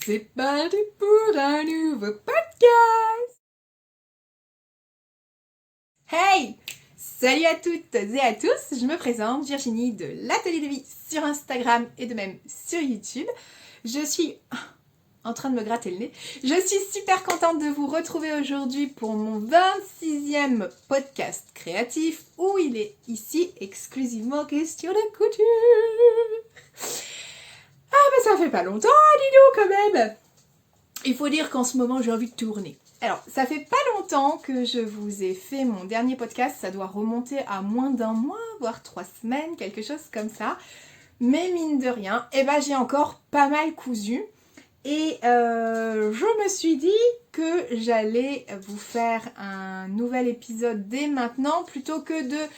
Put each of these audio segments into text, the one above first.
C'est parti pour un nouveau podcast. Hey! Salut à toutes et à tous, je me présente, Virginie de l'Atelier de Vie sur Instagram et de même sur YouTube. Je suis en train de me gratter le nez. Je suis super contente de vous retrouver aujourd'hui pour mon 26e podcast créatif où il est ici exclusivement question de couture. Ça fait pas longtemps, dis donc quand même. Il faut dire qu'en ce moment j'ai envie de tourner. Alors, ça fait pas longtemps que je vous ai fait mon dernier podcast, ça doit remonter à moins d'un mois, voire 3 semaines, quelque chose comme ça. Mais mine de rien, j'ai encore pas mal cousu. Et je me suis dit que j'allais vous faire un nouvel épisode dès maintenant, plutôt que de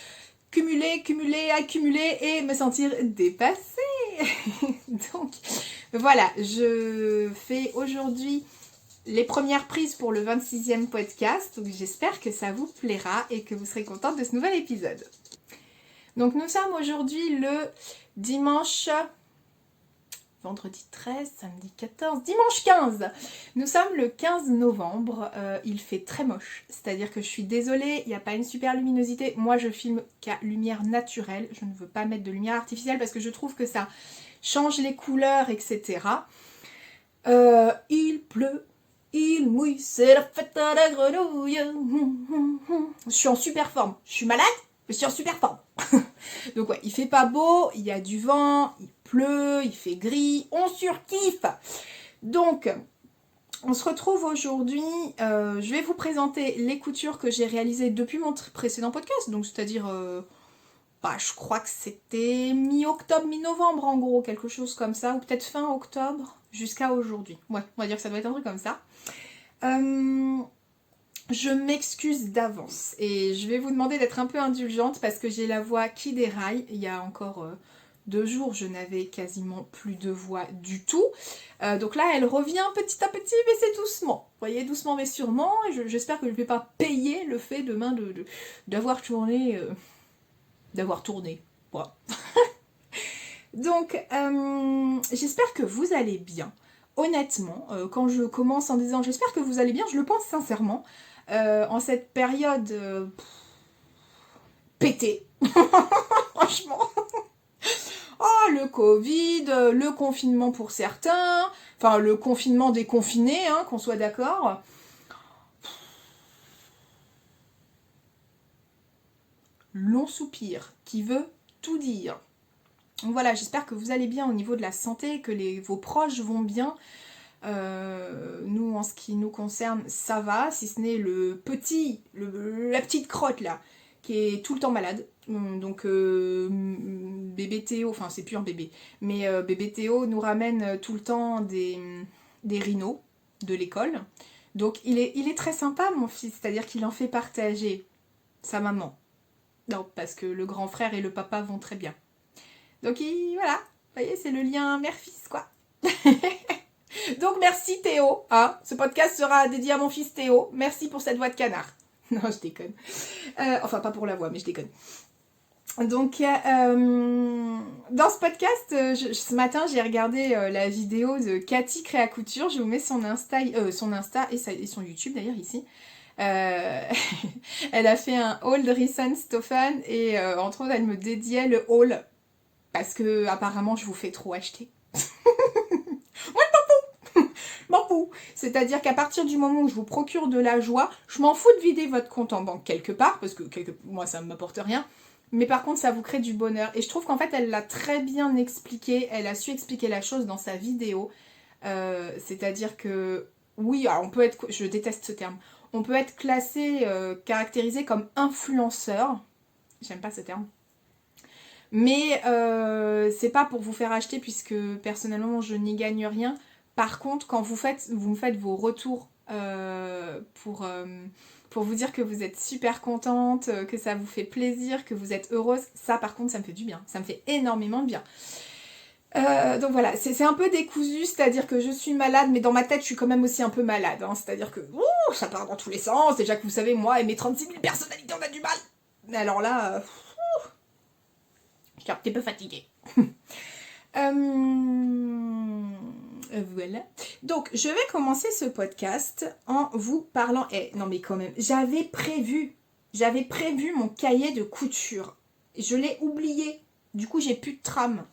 cumuler, accumuler et me sentir dépassée. Donc voilà, je fais aujourd'hui les premières prises pour le 26e podcast. Donc j'espère que ça vous plaira et que vous serez contente de ce nouvel épisode. Donc nous sommes aujourd'hui le dimanche, vendredi 13, samedi 14, dimanche 15. Nous sommes le 15 novembre, il fait très moche, c'est-à-dire que je suis désolée, il n'y a pas une super luminosité. Moi je filme qu'à lumière naturelle, je ne veux pas mettre de lumière artificielle parce que je trouve que ça change les couleurs, etc. Il pleut, il mouille, c'est la fête à la grenouille. Je suis en super forme, je suis malade, je suis en super forme. Donc ouais, il fait pas beau, il y a du vent, il pleut, il fait gris, on surkiffe. Donc, on se retrouve aujourd'hui, je vais vous présenter les coutures que j'ai réalisées depuis mon précédent podcast, donc c'est-à-dire, je crois que c'était mi-octobre, mi-novembre en gros, quelque chose comme ça, ou peut-être fin octobre, jusqu'à aujourd'hui. Ouais, on va dire que ça doit être un truc comme ça. Je m'excuse d'avance et je vais vous demander d'être un peu indulgente parce que j'ai la voix qui déraille. Il y a encore 2 jours, je n'avais quasiment plus de voix du tout. Donc là, elle revient petit à petit, mais c'est doucement. Vous voyez, doucement mais sûrement. Et j'espère que je ne vais pas payer le fait demain d'avoir tourné. D'avoir tourné. Voilà. Donc, j'espère que vous allez bien. Honnêtement, quand je commence en disant j'espère que vous allez bien, je le pense sincèrement. En cette période pétée, franchement. Oh, le Covid, le confinement pour certains, enfin le confinement déconfiné, hein, qu'on soit d'accord. Long soupir qui veut tout dire. Donc voilà, j'espère que vous allez bien au niveau de la santé, que vos proches vont bien. Nous, en ce qui nous concerne, ça va, si ce n'est la petite crotte là, qui est tout le temps malade. Donc bébé Théo, enfin c'est plus un bébé, mais bébé Théo nous ramène tout le temps des rhinos de l'école. Donc il est très sympa mon fils, c'est-à-dire qu'il en fait partager sa maman. Non, parce que le grand frère et le papa vont très bien. Donc voilà, vous voyez, c'est le lien mère-fils quoi. Donc merci Théo, hein. Ce podcast sera dédié à mon fils Théo. Merci pour cette voix de canard. Non, je déconne. Enfin, pas pour la voix, mais je déconne. Donc, dans ce podcast, ce matin, j'ai regardé la vidéo de Cathy Créa Couture. Je vous mets son Insta et son YouTube d'ailleurs ici. Elle a fait un haul de Rissen Stoffen et entre autres, elle me dédiait le haul parce que apparemment, je vous fais trop acheter. M'en fous. C'est-à-dire qu'à partir du moment où je vous procure de la joie, je m'en fous de vider votre compte en banque quelque part, parce que moi ça ne m'apporte rien, mais par contre ça vous crée du bonheur. Et je trouve qu'en fait elle l'a très bien expliqué, elle a su expliquer la chose dans sa vidéo. C'est-à-dire que, oui, alors on peut être, je déteste ce terme, on peut être classé, caractérisé comme influenceur, j'aime pas ce terme. Mais c'est pas pour vous faire acheter puisque personnellement je n'y gagne rien. Par contre, quand vous me faites vos retours pour vous dire que vous êtes super contente, que ça vous fait plaisir, que vous êtes heureuse, ça par contre ça me fait du bien, ça me fait énormément de bien. Donc voilà, c'est un peu décousu, c'est-à-dire que je suis malade, mais dans ma tête je suis quand même aussi un peu malade, hein, c'est-à-dire que ça part dans tous les sens, déjà que vous savez, moi et mes 36 000 personnalités on a du mal. Mais alors là, je suis un petit peu fatiguée. Voilà. Donc, je vais commencer ce podcast en vous parlant... non mais quand même, j'avais prévu mon cahier de couture. Je l'ai oublié. Du coup, j'ai plus de trame.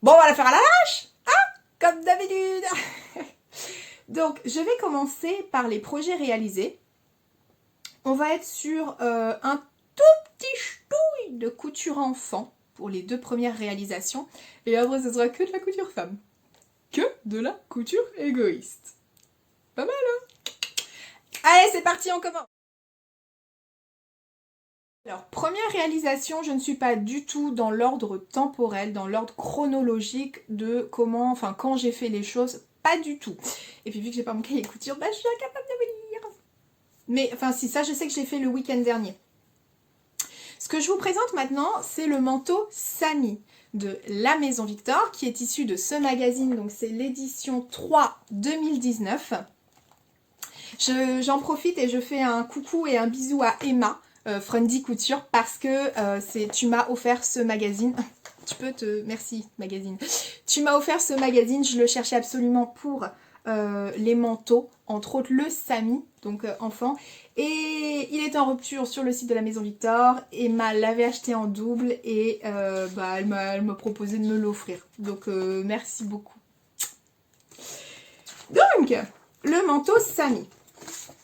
Bon, on va la faire à la lâche, hein, comme d'habitude. Donc, je vais commencer par les projets réalisés. On va être sur un tout petit ch'touille de couture enfant pour les 2 premières réalisations. Et après, ce sera que de la couture femme. Que de la couture égoïste. Pas mal, hein? Allez, c'est parti, on commence. Alors, première réalisation, je ne suis pas du tout dans l'ordre temporel, dans l'ordre chronologique de comment, enfin, quand j'ai fait les choses, pas du tout. Et puis, vu que j'ai pas mon cahier de couture, bah, je suis incapable de vous lire. Mais, enfin, si, ça, je sais que j'ai fait le week-end dernier. Ce que je vous présente maintenant, c'est le manteau Samy de La Maison Victor, qui est issu de ce magazine, donc c'est l'édition 3 2019. J'en profite et je fais un coucou et un bisou à Emma, Frendy Couture, parce que tu m'as offert ce magazine. Merci magazine. Tu m'as offert ce magazine, je le cherchais absolument pour les manteaux, entre autres le Samy, donc enfant. Et il est en rupture sur le site de La Maison Victor. Emma l'avait acheté en double et elle m'a proposé de me l'offrir. Donc merci beaucoup. Donc, le manteau Samy.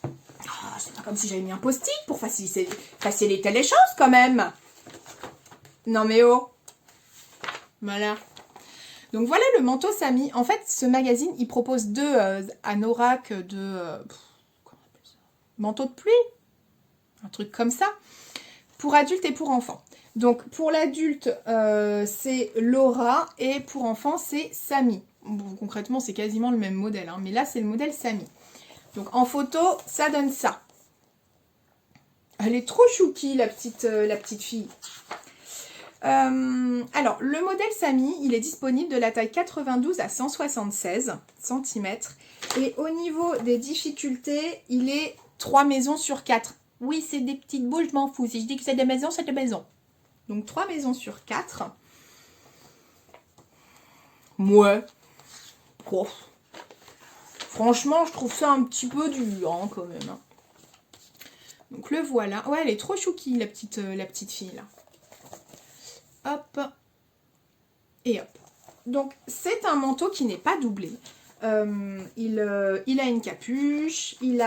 Oh, c'est pas comme si j'avais mis un post-it pour faciliter les choses quand même. Non mais oh. Voilà. Donc voilà le manteau Samy. En fait, ce magazine, il propose 2 anoraks de... comment on appelle ça, manteau de pluie. Un truc comme ça. Pour adultes et pour enfants. Donc pour l'adulte, c'est Laura et pour enfants, c'est Samy. Bon, concrètement, c'est quasiment le même modèle. Hein, mais là, c'est le modèle Samy. Donc en photo, ça donne ça. Elle est trop chouki, la petite fille. Alors, le modèle Samy, il est disponible de la taille 92 à 176 cm. Et au niveau des difficultés, il est 3 maisons sur 4. Oui, c'est des petites boules, je m'en fous. Si je dis que c'est des maisons, c'est des maisons. Donc, 3 maisons sur 4. Ouais. Oh. Franchement, je trouve ça un petit peu dur, hein, quand même. Hein. Donc, le voilà. Ouais, elle est trop chouki, la petite fille, là. Hop. Et hop. Donc, c'est un manteau qui n'est pas doublé. Il a une capuche. Il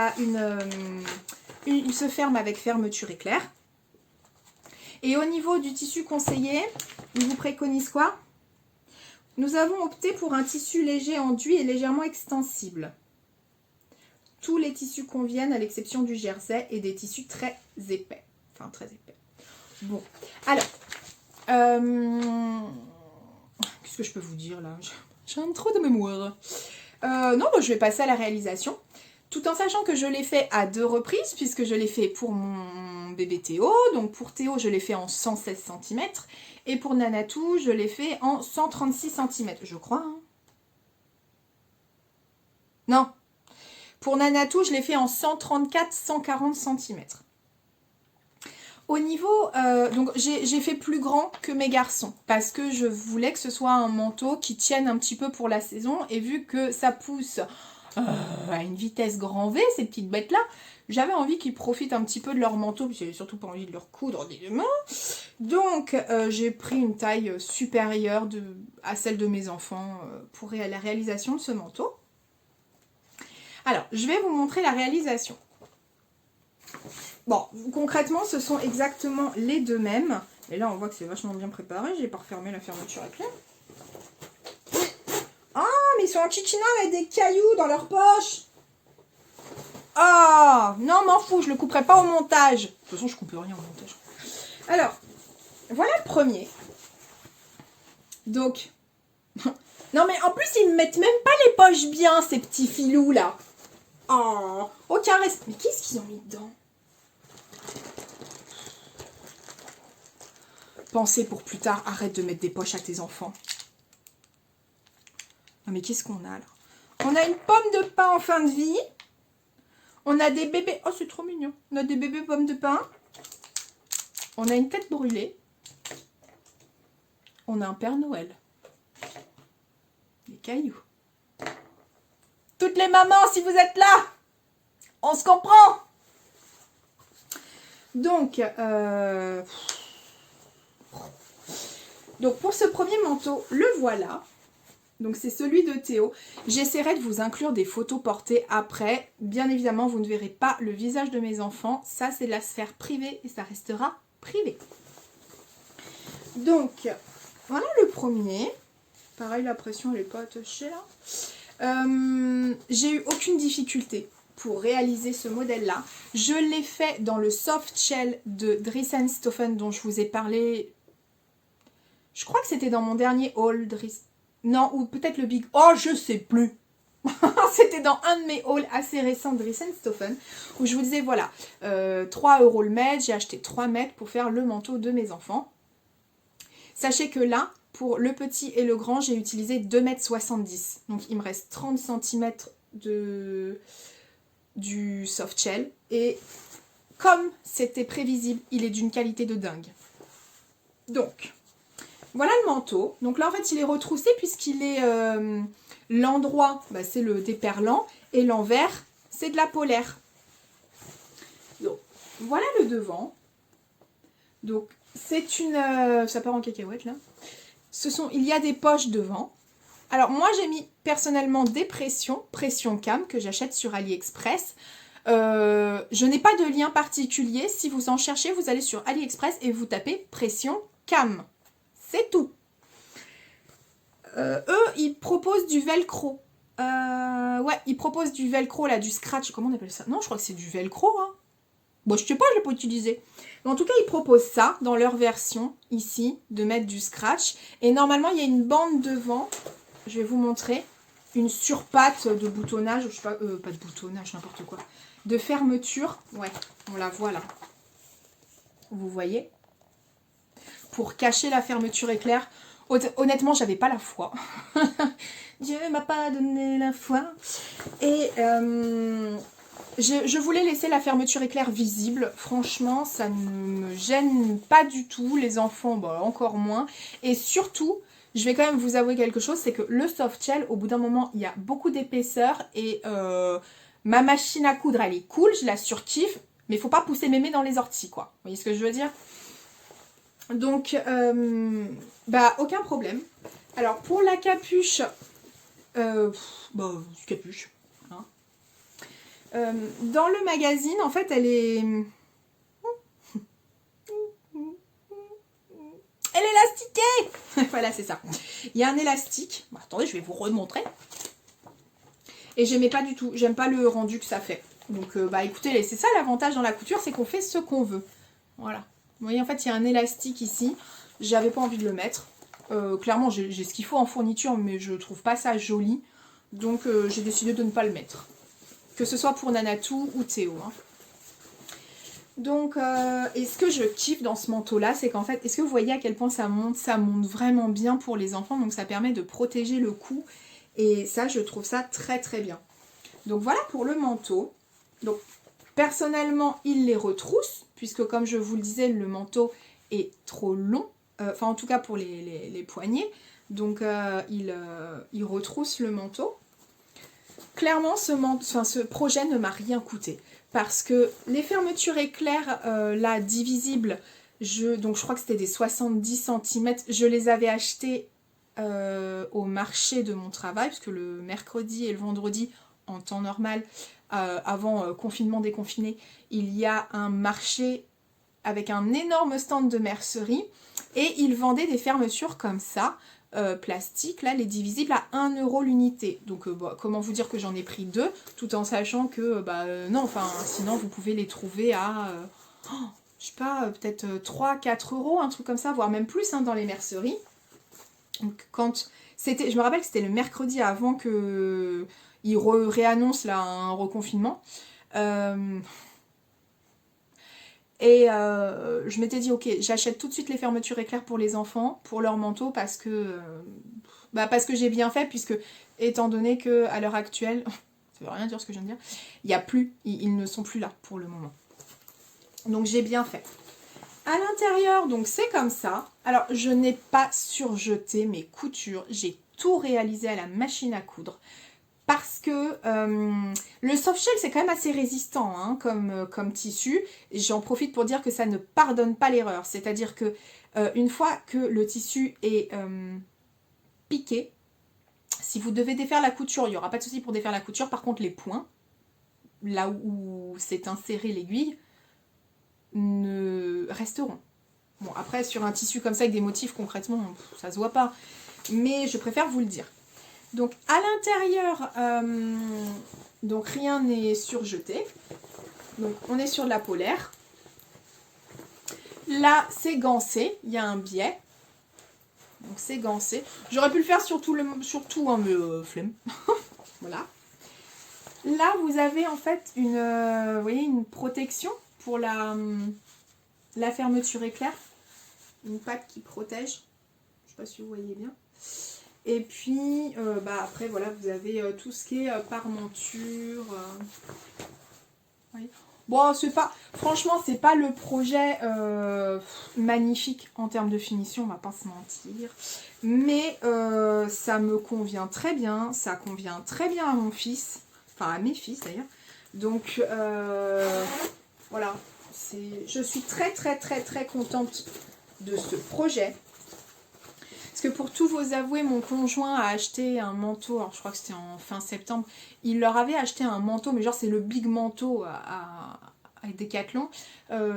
se ferme avec fermeture éclair. Et au niveau du tissu conseillé, il vous préconise quoi? Nous avons opté pour un tissu léger enduit et légèrement extensible. Tous les tissus conviennent à l'exception du jersey et des tissus très épais. Enfin, très épais. Bon, alors... qu'est-ce que je peux vous dire là? J'ai un trou de mémoire. Non, bah, je vais passer à la réalisation. Tout en sachant que je l'ai fait à 2 reprises, puisque je l'ai fait pour mon bébé Théo. Donc pour Théo, je l'ai fait en 116 cm. Et pour Nanatou, je l'ai fait en 136 cm. Je crois. Hein. Non. Pour Nanatou, je l'ai fait en 134-140 cm. Au niveau, donc j'ai fait plus grand que mes garçons parce que je voulais que ce soit un manteau qui tienne un petit peu pour la saison et vu que ça pousse à une vitesse grand V, ces petites bêtes-là, j'avais envie qu'ils profitent un petit peu de leur manteau, puis j'avais surtout pas envie de leur coudre des deux mains. Donc j'ai pris une taille supérieure à celle de mes enfants pour la réalisation de ce manteau. Alors, je vais vous montrer la réalisation. Bon, concrètement, ce sont exactement les 2 mêmes. Et là, on voit que c'est vachement bien préparé. J'ai pas refermé la fermeture éclair. Ah, mais ils sont en chichina avec des cailloux dans leur poche. Ah, non, m'en fous, je le couperai pas au montage. De toute façon, je coupe rien au montage. Alors, voilà le premier. Donc, non, mais en plus, ils ne mettent même pas les poches bien, ces petits filous là. Oh, aucun respect. Mais qu'est-ce qu'ils ont mis dedans? Pensez pour plus tard, arrête de mettre des poches à tes enfants. Non mais qu'est-ce qu'on a là? On a une pomme de pain en fin de vie. On a des bébés... Oh, c'est trop mignon. On a des bébés pommes de pain. On a une tête brûlée. On a un Père Noël. Des cailloux. les mamans si vous êtes là. On se comprend. Donc pour ce premier manteau, le voilà. Donc c'est celui de Théo. J'essaierai de vous inclure des photos portées après. Bien évidemment, vous ne verrez pas le visage de mes enfants. Ça, c'est de la sphère privée et ça restera privé. Donc, voilà le premier. Pareil, la pression, elle n'est pas attachée là. J'ai eu aucune difficulté pour réaliser ce modèle-là. Je l'ai fait dans le soft shell de Dries & Stoffen dont je vous ai parlé. Je crois que c'était dans mon dernier haul Dries. Non, ou peut-être le Big... Oh, je sais plus. C'était dans un de mes hauls assez récents de Dries & Stoffen où je vous disais, voilà, 3 € le mètre. J'ai acheté 3 mètres pour faire le manteau de mes enfants. Sachez que là, pour le petit et le grand, j'ai utilisé 2,70 m. Donc, il me reste 30 cm du soft shell. Et comme c'était prévisible, il est d'une qualité de dingue. Donc... voilà le manteau. Donc là, en fait, il est retroussé puisqu'il est... l'endroit, bah, c'est le déperlant. Et l'envers, c'est de la polaire. Donc, voilà le devant. Donc, c'est une... ça part en cacahuète, là. Il y a des poches devant. Alors, moi, j'ai mis personnellement des pression cam, que j'achète sur AliExpress. Je n'ai pas de lien particulier. Si vous en cherchez, vous allez sur AliExpress et vous tapez pression cam. C'est tout. Eux, ils proposent du velcro. Ouais, ils proposent du velcro, là, du scratch. Comment on appelle ça? Non, je crois que c'est du velcro. Hein. Bon, je sais pas, je l'ai pas utilisé. Mais en tout cas, ils proposent ça dans leur version, ici, de mettre du scratch. Et normalement, il y a une bande devant. Je vais vous montrer. Une surpatte de boutonnage. Je sais pas, pas de boutonnage, n'importe quoi. De fermeture. Ouais, on la voit là. Vous voyez? Pour cacher la fermeture éclair. Honnêtement, j'avais pas la foi. Dieu m'a pas donné la foi. Et je voulais laisser la fermeture éclair visible. Franchement, ça ne me gêne pas du tout. Les enfants, bah, encore moins. Et surtout, je vais quand même vous avouer quelque chose, c'est que le soft shell, au bout d'un moment, il y a beaucoup d'épaisseur. Et ma machine à coudre, elle est cool, je la surkiffe. Mais il faut pas pousser mémé dans les orties, quoi. Vous voyez ce que je veux dire? Donc, bah, aucun problème. Alors, pour la capuche, bah, capuche. Hein. Dans le magazine, en fait, elle est... Elle est élastiquée. Voilà, c'est ça. Il y a un élastique. Bon, attendez, je vais vous remontrer. Et j'aimais pas du tout. J'aime pas le rendu que ça fait. Donc, bah, écoutez, c'est ça l'avantage dans la couture, c'est qu'on fait ce qu'on veut. Voilà. Vous voyez, en fait, il y a un élastique ici. J'avais pas envie de le mettre. Clairement, j'ai ce qu'il faut en fourniture, mais je trouve pas ça joli. Donc, j'ai décidé de ne pas le mettre. Que ce soit pour Nanatou ou Théo. Hein. Donc, et ce que je kiffe dans ce manteau-là, c'est qu'en fait, est-ce que vous voyez à quel point ça monte vraiment bien pour les enfants. Donc, ça permet de protéger le cou. Et ça, je trouve ça très, très bien. Donc, voilà pour le manteau. Donc, personnellement, il les retrousse. Puisque, comme je vous le disais, le manteau est trop long. Enfin, en tout cas, pour les poignets. Donc, il retrousse le manteau. Clairement, ce projet ne m'a rien coûté. Parce que les fermetures éclairs, là, divisibles, donc je crois que c'était des 70 cm, je les avais achetées au marché de mon travail, parce que le mercredi et le vendredi, en temps normal, avant confinement déconfiné, il y a un marché avec un énorme stand de mercerie, et ils vendaient des fermetures comme ça, plastique, là, les divisibles à 1 € l'unité. Donc, bah, comment vous dire que j'en ai pris 2, tout en sachant que, non, enfin, sinon, vous pouvez les trouver à, je sais pas, peut-être 3-4 €, un truc comme ça, voire même plus, hein, dans les merceries. Donc, quand c'était, je me rappelle que c'était le mercredi avant que ils réannoncent, là, un reconfinement. Et je m'étais dit, ok, j'achète tout de suite les fermetures éclairs pour les enfants, pour leur manteau, parce que j'ai bien fait, puisque étant donné que à l'heure actuelle, ça veut rien dire ce que je viens de dire, il y a plus, ils ne sont plus là pour le moment. Donc j'ai bien fait. À l'intérieur, donc c'est comme ça. Alors je n'ai pas surjeté mes coutures, j'ai tout réalisé à la machine à coudre. parce que le soft shell c'est quand même assez résistant hein, comme tissu. J'en profite pour dire que ça ne pardonne pas l'erreur. C'est-à-dire que une fois que le tissu est piqué, si vous devez défaire la couture, il n'y aura pas de souci pour défaire la couture. Par contre les points, là où c'est inséré l'aiguille, ne resteront. Bon après sur un tissu comme ça avec des motifs concrètement, ça se voit pas. Mais je préfère vous le dire. Donc à l'intérieur, donc rien n'est surjeté. Donc on est sur de la polaire. Là c'est gancé, il y a un biais. Donc c'est gancé. J'aurais pu le faire sur tout, hein, mais flemme. Voilà. Là vous avez en fait vous voyez, une protection pour la fermeture éclair. Une patte qui protège. Je ne sais pas si vous voyez bien. Et puis, après, voilà, vous avez tout ce qui est parmenture. Oui. Bon, c'est pas... Franchement, c'est pas le projet magnifique en termes de finition, on va pas se mentir. Mais ça me convient très bien. Ça convient très bien à mon fils. Enfin, à mes fils, d'ailleurs. Donc, voilà. Je suis très, très, très, très contente de ce projet. Parce que pour tout vous avouer, mon conjoint a acheté un manteau, alors je crois que c'était en fin septembre, il leur avait acheté un manteau, mais genre c'est le big manteau à Decathlon,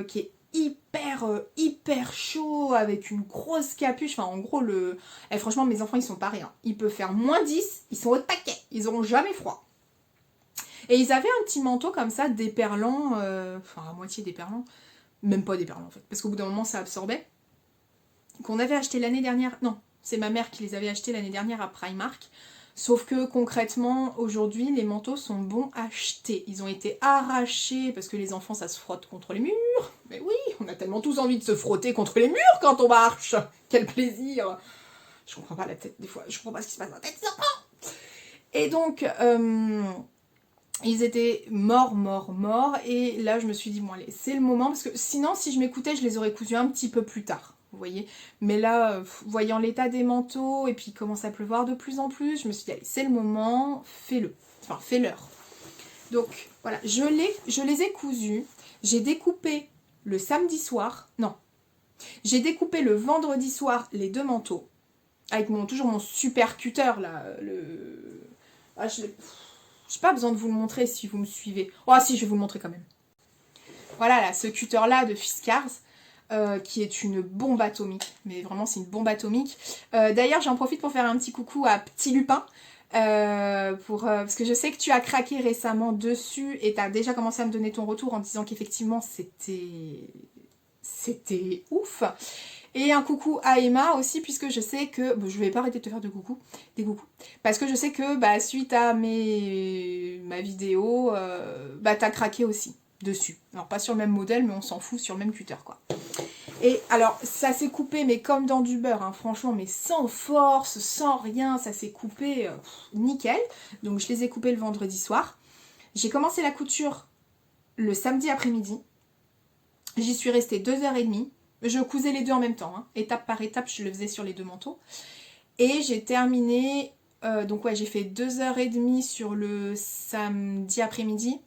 qui est hyper chaud, avec une grosse capuche, enfin en gros, franchement mes enfants ils sont pas rien, il peut faire -10, ils sont au taquet, ils n'auront jamais froid. Et ils avaient un petit manteau comme ça, déperlant, enfin à moitié déperlant, même pas déperlant en fait, parce qu'au bout d'un moment ça absorbait, qu'on avait acheté l'année dernière, non, c'est ma mère qui les avait achetés l'année dernière à Primark. Sauf que concrètement, aujourd'hui, les manteaux sont bons à acheter. Ils ont été arrachés parce que les enfants, ça se frotte contre les murs. Mais oui, on a tellement tous envie de se frotter contre les murs quand on marche. Quel plaisir. Je comprends pas la tête des fois. Je comprends pas ce qui se passe dans la tête des enfants. Et donc, ils étaient morts. Et là, je me suis dit, bon allez, c'est le moment. Parce que sinon, si je m'écoutais, je les aurais cousus un petit peu plus tard. Vous voyez, mais là, voyant l'état des manteaux, et puis il commence à pleuvoir de plus en plus, je me suis dit, allez, c'est le moment, fais-le. Enfin, fais-leur. Donc, voilà, je les ai cousus. J'ai découpé le samedi soir, non, j'ai découpé le vendredi soir les deux manteaux, avec toujours mon super cutter, là, je n'ai pas besoin de vous le montrer si vous me suivez. Oh, si, je vais vous le montrer quand même. Voilà, là, ce cutter-là de Fiskars. Qui est une bombe atomique, mais vraiment c'est une bombe atomique. D'ailleurs j'en profite pour faire un petit coucou à Petit Lupin, parce que je sais que tu as craqué récemment dessus et tu as déjà commencé à me donner ton retour en disant qu'effectivement c'était ouf. Et un coucou à Emma aussi, puisque je sais que... Bon, je vais pas arrêter de te faire des coucous. Parce que je sais que suite à ma vidéo, t'as craqué aussi dessus. Alors pas sur le même modèle, mais on s'en fout, sur le même cutter quoi. Et alors ça s'est coupé mais comme dans du beurre, hein, franchement, mais sans force, sans rien, ça s'est coupé nickel. Donc je les ai coupés le vendredi soir. J'ai commencé la couture le samedi après-midi. J'y suis restée 2h30. Je cousais les deux en même temps, hein. Étape par étape, je le faisais sur les deux manteaux. Et j'ai terminé, donc ouais, j'ai fait 2h30 sur le samedi après-midi.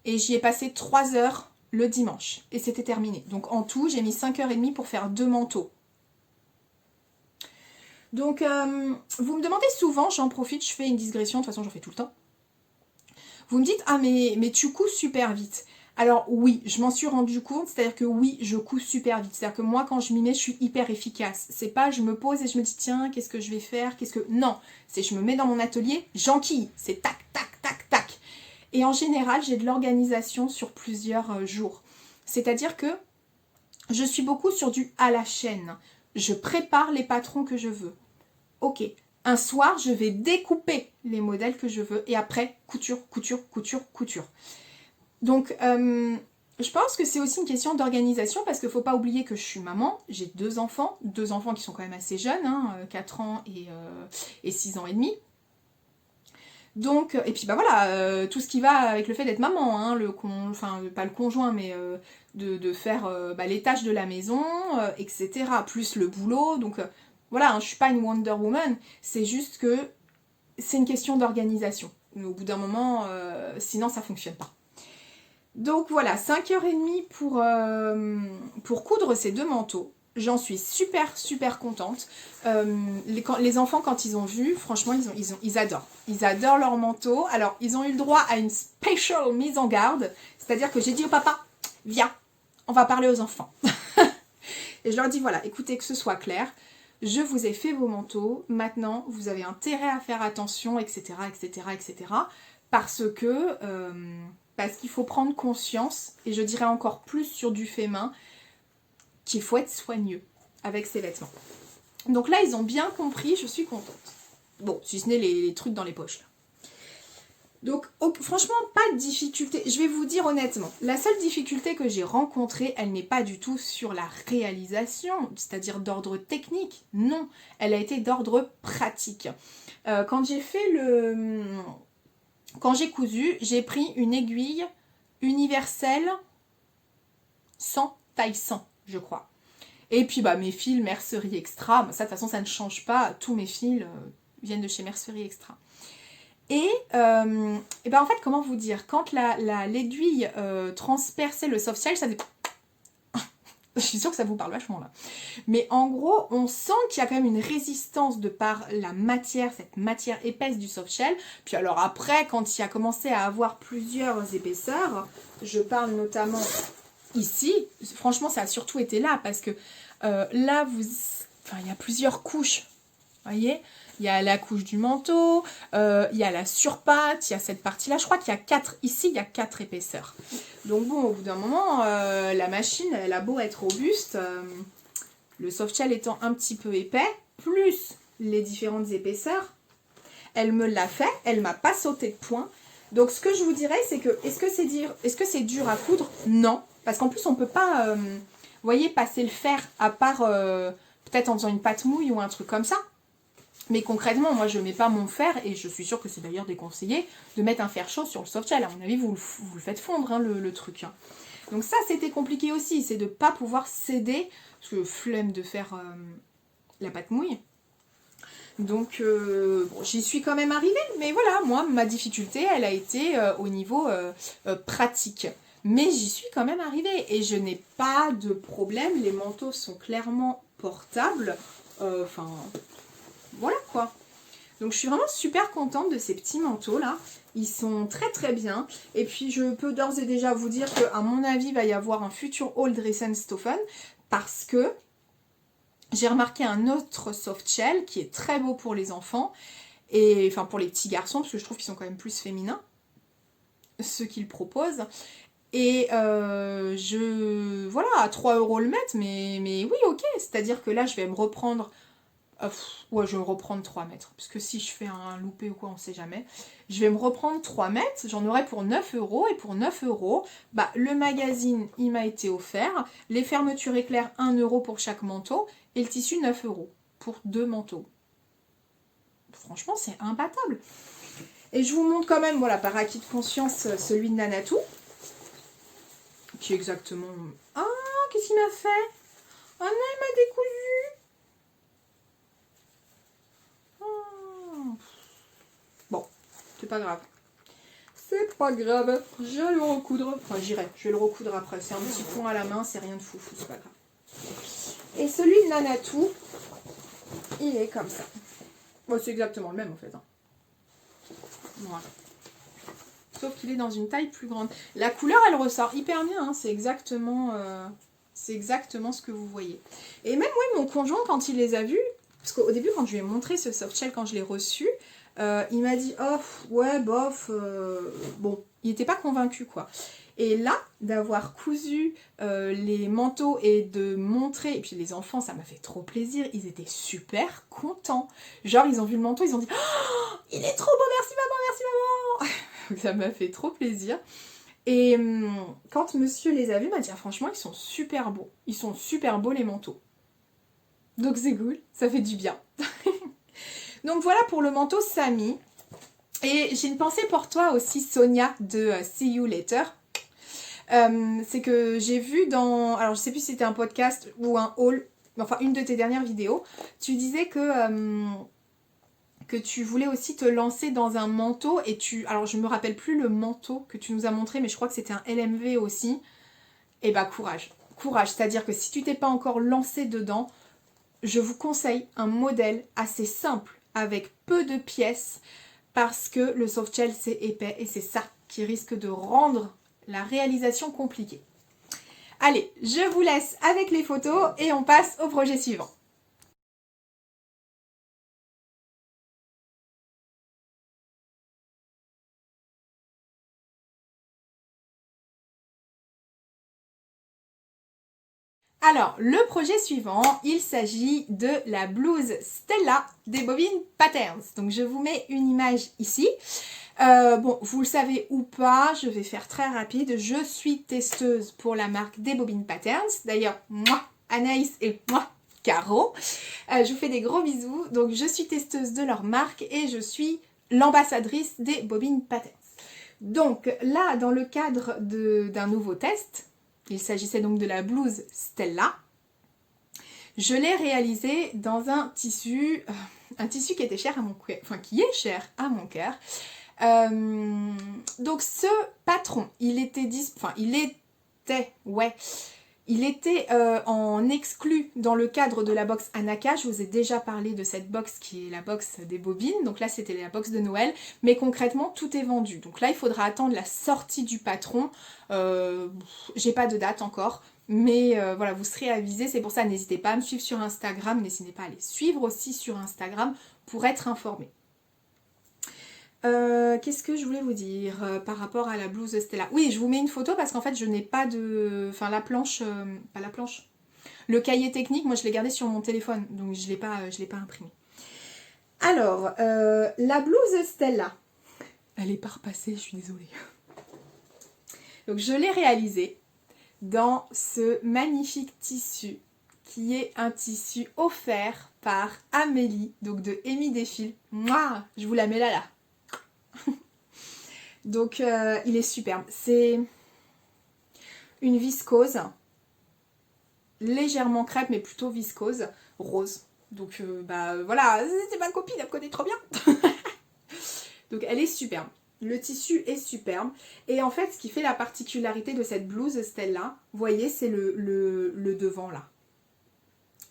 Et j'y ai passé 3 heures le dimanche. Et c'était terminé. Donc en tout, j'ai mis 5h30 pour faire 2 manteaux. Donc, vous me demandez souvent, j'en profite, je fais une digression, de toute façon j'en fais tout le temps. Vous me dites, ah mais tu couds super vite. Alors oui, je m'en suis rendu compte, c'est-à-dire que oui, je couds super vite. C'est-à-dire que moi, quand je m'y mets, je suis hyper efficace. C'est pas, je me pose et je me dis, tiens, qu'est-ce que je vais faire, Non, c'est je me mets dans mon atelier, j'enquille. C'est tac, tac, tac, tac. Et en général, j'ai de l'organisation sur plusieurs jours. C'est-à-dire que je suis beaucoup sur du à la chaîne. Je prépare les patrons que je veux. Ok, un soir, je vais découper les modèles que je veux. Et après, couture. Donc, je pense que c'est aussi une question d'organisation parce qu'il ne faut pas oublier que je suis maman. J'ai 2 enfants qui sont quand même assez jeunes, hein, 4 ans et 6 ans et demi. Donc, et puis voilà, tout ce qui va avec le fait d'être maman, hein, pas le conjoint, mais de faire les tâches de la maison, etc. Plus le boulot, donc voilà, hein, je suis pas une Wonder Woman, c'est juste que c'est une question d'organisation. Au bout d'un moment, sinon ça fonctionne pas. Donc voilà, 5h30 pour coudre ces 2 manteaux. J'en suis super contente. Les enfants, quand ils ont vu, franchement, ils adorent. Ils adorent leur manteau. Alors, ils ont eu le droit à une special mise en garde. C'est-à-dire que j'ai dit au papa, viens, on va parler aux enfants. Et je leur dis, voilà, écoutez, que ce soit clair. Je vous ai fait vos manteaux. Maintenant, vous avez intérêt à faire attention, etc. Parce qu'il faut prendre conscience, et je dirais encore plus sur du fait main, qu'il faut être soigneux avec ses vêtements. Donc là, ils ont bien compris, je suis contente. Bon, si ce n'est les trucs dans les poches. Là. Donc, franchement, pas de difficulté. Je vais vous dire honnêtement, la seule difficulté que j'ai rencontrée, elle n'est pas du tout sur la réalisation, c'est-à-dire d'ordre technique. Non, elle a été d'ordre pratique. Quand j'ai cousu, j'ai pris une aiguille universelle 100, taille 100. Je crois. Et puis mes fils Mercerie Extra, ça de toute façon ça ne change pas, tous mes fils viennent de chez Mercerie Extra. Et en fait, comment vous dire, quand l'aiguille transperçait le soft shell, ça faisait... Je suis sûre que ça vous parle vachement là. Mais en gros, on sent qu'il y a quand même une résistance de par la matière, cette matière épaisse du soft shell. Puis alors après, quand il a commencé à avoir plusieurs épaisseurs, je parle notamment... Ici, franchement, ça a surtout été là parce que là, il y a plusieurs couches. Vous voyez, il y a la couche du manteau, il y a la surpatte, il y a cette partie-là. Je crois qu'il y a 4, ici, il y a 4 épaisseurs. Donc bon, au bout d'un moment, la machine, elle a beau être robuste, le soft shell étant un petit peu épais, plus les différentes épaisseurs, elle me l'a fait, elle m'a pas sauté de point. Donc ce que je vous dirais, c'est que, est-ce que c'est dur à coudre? Non. Parce qu'en plus, on ne peut pas, vous voyez, passer le fer à part peut-être en faisant une pâte mouille ou un truc comme ça. Mais concrètement, moi, je ne mets pas mon fer, et je suis sûre que c'est d'ailleurs déconseillé, de mettre un fer chaud sur le soft shell. À mon avis, vous le faites fondre, hein, le truc. Hein. Donc ça, c'était compliqué aussi, c'est de ne pas pouvoir céder, parce que flemme de faire la pâte mouille. Donc, bon, j'y suis quand même arrivée, mais voilà, moi, ma difficulté, elle a été au niveau pratique. Mais j'y suis quand même arrivée et je n'ai pas de problème. Les manteaux sont clairement portables. Enfin, voilà quoi. Donc je suis vraiment super contente de ces petits manteaux là. Ils sont très bien. Et puis je peux d'ores et déjà vous dire qu'à mon avis, il va y avoir un futur haul Dressenstoffen parce que j'ai remarqué un autre soft shell qui est très beau pour les enfants. Et enfin pour les petits garçons parce que je trouve qu'ils sont quand même plus féminins. Ceux qu'ils proposent. Et voilà, à 3 € le mètre, mais oui, ok. C'est-à-dire que là, je vais me reprendre... ouais, je vais me reprendre 3 mètres. Parce que si je fais un loupé ou quoi, on sait jamais. Je vais me reprendre 3 mètres. J'en aurai pour 9 €. Et pour 9 €, le magazine, il m'a été offert. Les fermetures éclairs, 1 € pour chaque manteau. Et le tissu, 9 € pour 2 manteaux. Franchement, c'est imbattable. Et je vous montre quand même, voilà, par acquis de conscience, celui de Nanatou. Qui est exactement... Ah, qu'est-ce qu'il m'a fait? Oh non, il m'a décousu. Oh. Bon, c'est pas grave. C'est pas grave. Je vais le recoudre. Enfin, je vais le recoudre après. C'est un petit point à la main, c'est rien de fou, c'est pas grave. Et celui de Nanatou, il est comme ça. Bon, c'est exactement le même en fait. Hein. Voilà. Sauf qu'il est dans une taille plus grande. La couleur, elle ressort hyper bien. Hein. C'est exactement ce que vous voyez. Et même, oui, mon conjoint, quand il les a vus, parce qu'au début, quand je lui ai montré ce soft shell, quand je l'ai reçu, il m'a dit, oh, ouais, bof, bon, il n'était pas convaincu, quoi. Et là, d'avoir cousu les manteaux et de montrer, et puis les enfants, ça m'a fait trop plaisir, ils étaient super contents. Genre, ils ont vu le manteau, ils ont dit, oh, il est trop beau, merci maman, merci maman. Ça m'a fait trop plaisir. Et quand monsieur les a vus, il m'a dit, ah, franchement, ils sont super beaux. Ils sont super beaux, les manteaux. Donc c'est cool, ça fait du bien. Donc voilà pour le manteau Samy. Et j'ai une pensée pour toi aussi, Sonia, de See You Later. C'est que j'ai vu dans... Alors je sais plus si c'était un podcast ou un haul, enfin une de tes dernières vidéos. Tu disais que que tu voulais aussi te lancer dans un manteau et alors je me rappelle plus le manteau que tu nous as montré, mais je crois que c'était un LMV aussi. Et bah courage, courage, c'est-à-dire que si tu t'es pas encore lancé dedans, je vous conseille un modèle assez simple avec peu de pièces parce que le soft shell c'est épais et c'est ça qui risque de rendre la réalisation compliquée. Allez, je vous laisse avec les photos et on passe au projet suivant. Alors, le projet suivant, il s'agit de la blouse Stella des Bobine Patterns. Donc, je vous mets une image ici. Bon, vous le savez ou pas, je vais faire très rapide. Je suis testeuse pour la marque des Bobine Patterns. D'ailleurs, moi, Anaïs et moi, Caro. Je vous fais des gros bisous. Donc, je suis testeuse de leur marque et je suis l'ambassadrice des Bobine Patterns. Donc, là, dans le cadre d'un nouveau test, il s'agissait donc de la blouse Stella. Je l'ai réalisée dans un tissu qui était cher à mon cœur, enfin qui est cher à mon cœur. Donc ce patron, il était en exclu dans le cadre de la box Anaka. Je vous ai déjà parlé de cette box qui est la box des bobines. Donc là, c'était la box de Noël. Mais concrètement, tout est vendu. Donc là, il faudra attendre la sortie du patron. J'ai pas de date encore. Mais voilà, vous serez avisés. C'est pour ça, n'hésitez pas à me suivre sur Instagram. N'hésitez pas à les suivre aussi sur Instagram pour être informés. Qu'est-ce que je voulais vous dire par rapport à la blouse Stella? Oui, je vous mets une photo parce qu'en fait, je n'ai pas de... Enfin, la planche... pas la planche. Le cahier technique, moi, je l'ai gardé sur mon téléphone. Donc, je l'ai pas imprimé. Alors, la blouse Stella. Elle est pas repassée, je suis désolée. Donc, je l'ai réalisée dans ce magnifique tissu qui est un tissu offert par Amélie, donc de Amy Desfils. Moi, je vous la mets là. Donc il est superbe. C'est une viscose, légèrement crêpe mais plutôt viscose, rose. Donc bah voilà, c'est ma copine, elle me connaît trop bien. Donc elle est superbe. Le tissu est superbe. Et en fait, ce qui fait la particularité de cette blouse Stella, vous voyez, c'est le devant là.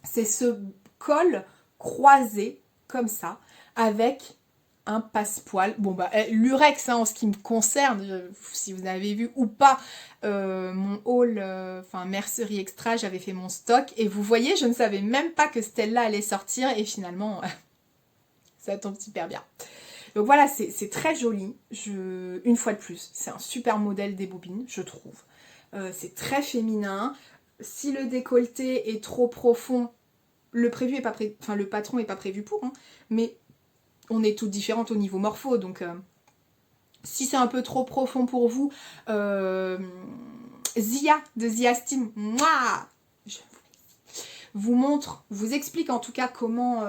C'est ce col croisé comme ça, avec un passepoil. Bon bah l'urex en ce qui me concerne, si vous avez vu ou pas mon haul, mercerie extra, j'avais fait mon stock et vous voyez, je ne savais même pas que Stella allait sortir et finalement ça tombe super bien. Donc voilà, c'est très joli. Une fois de plus, c'est un super modèle des bobines, je trouve. C'est très féminin. Si le décolleté est trop profond, le patron est pas prévu pour, hein, mais on est toutes différentes au niveau morpho, donc si c'est un peu trop profond pour vous, Zia de Zia Steam, moi, je vous explique en tout cas comment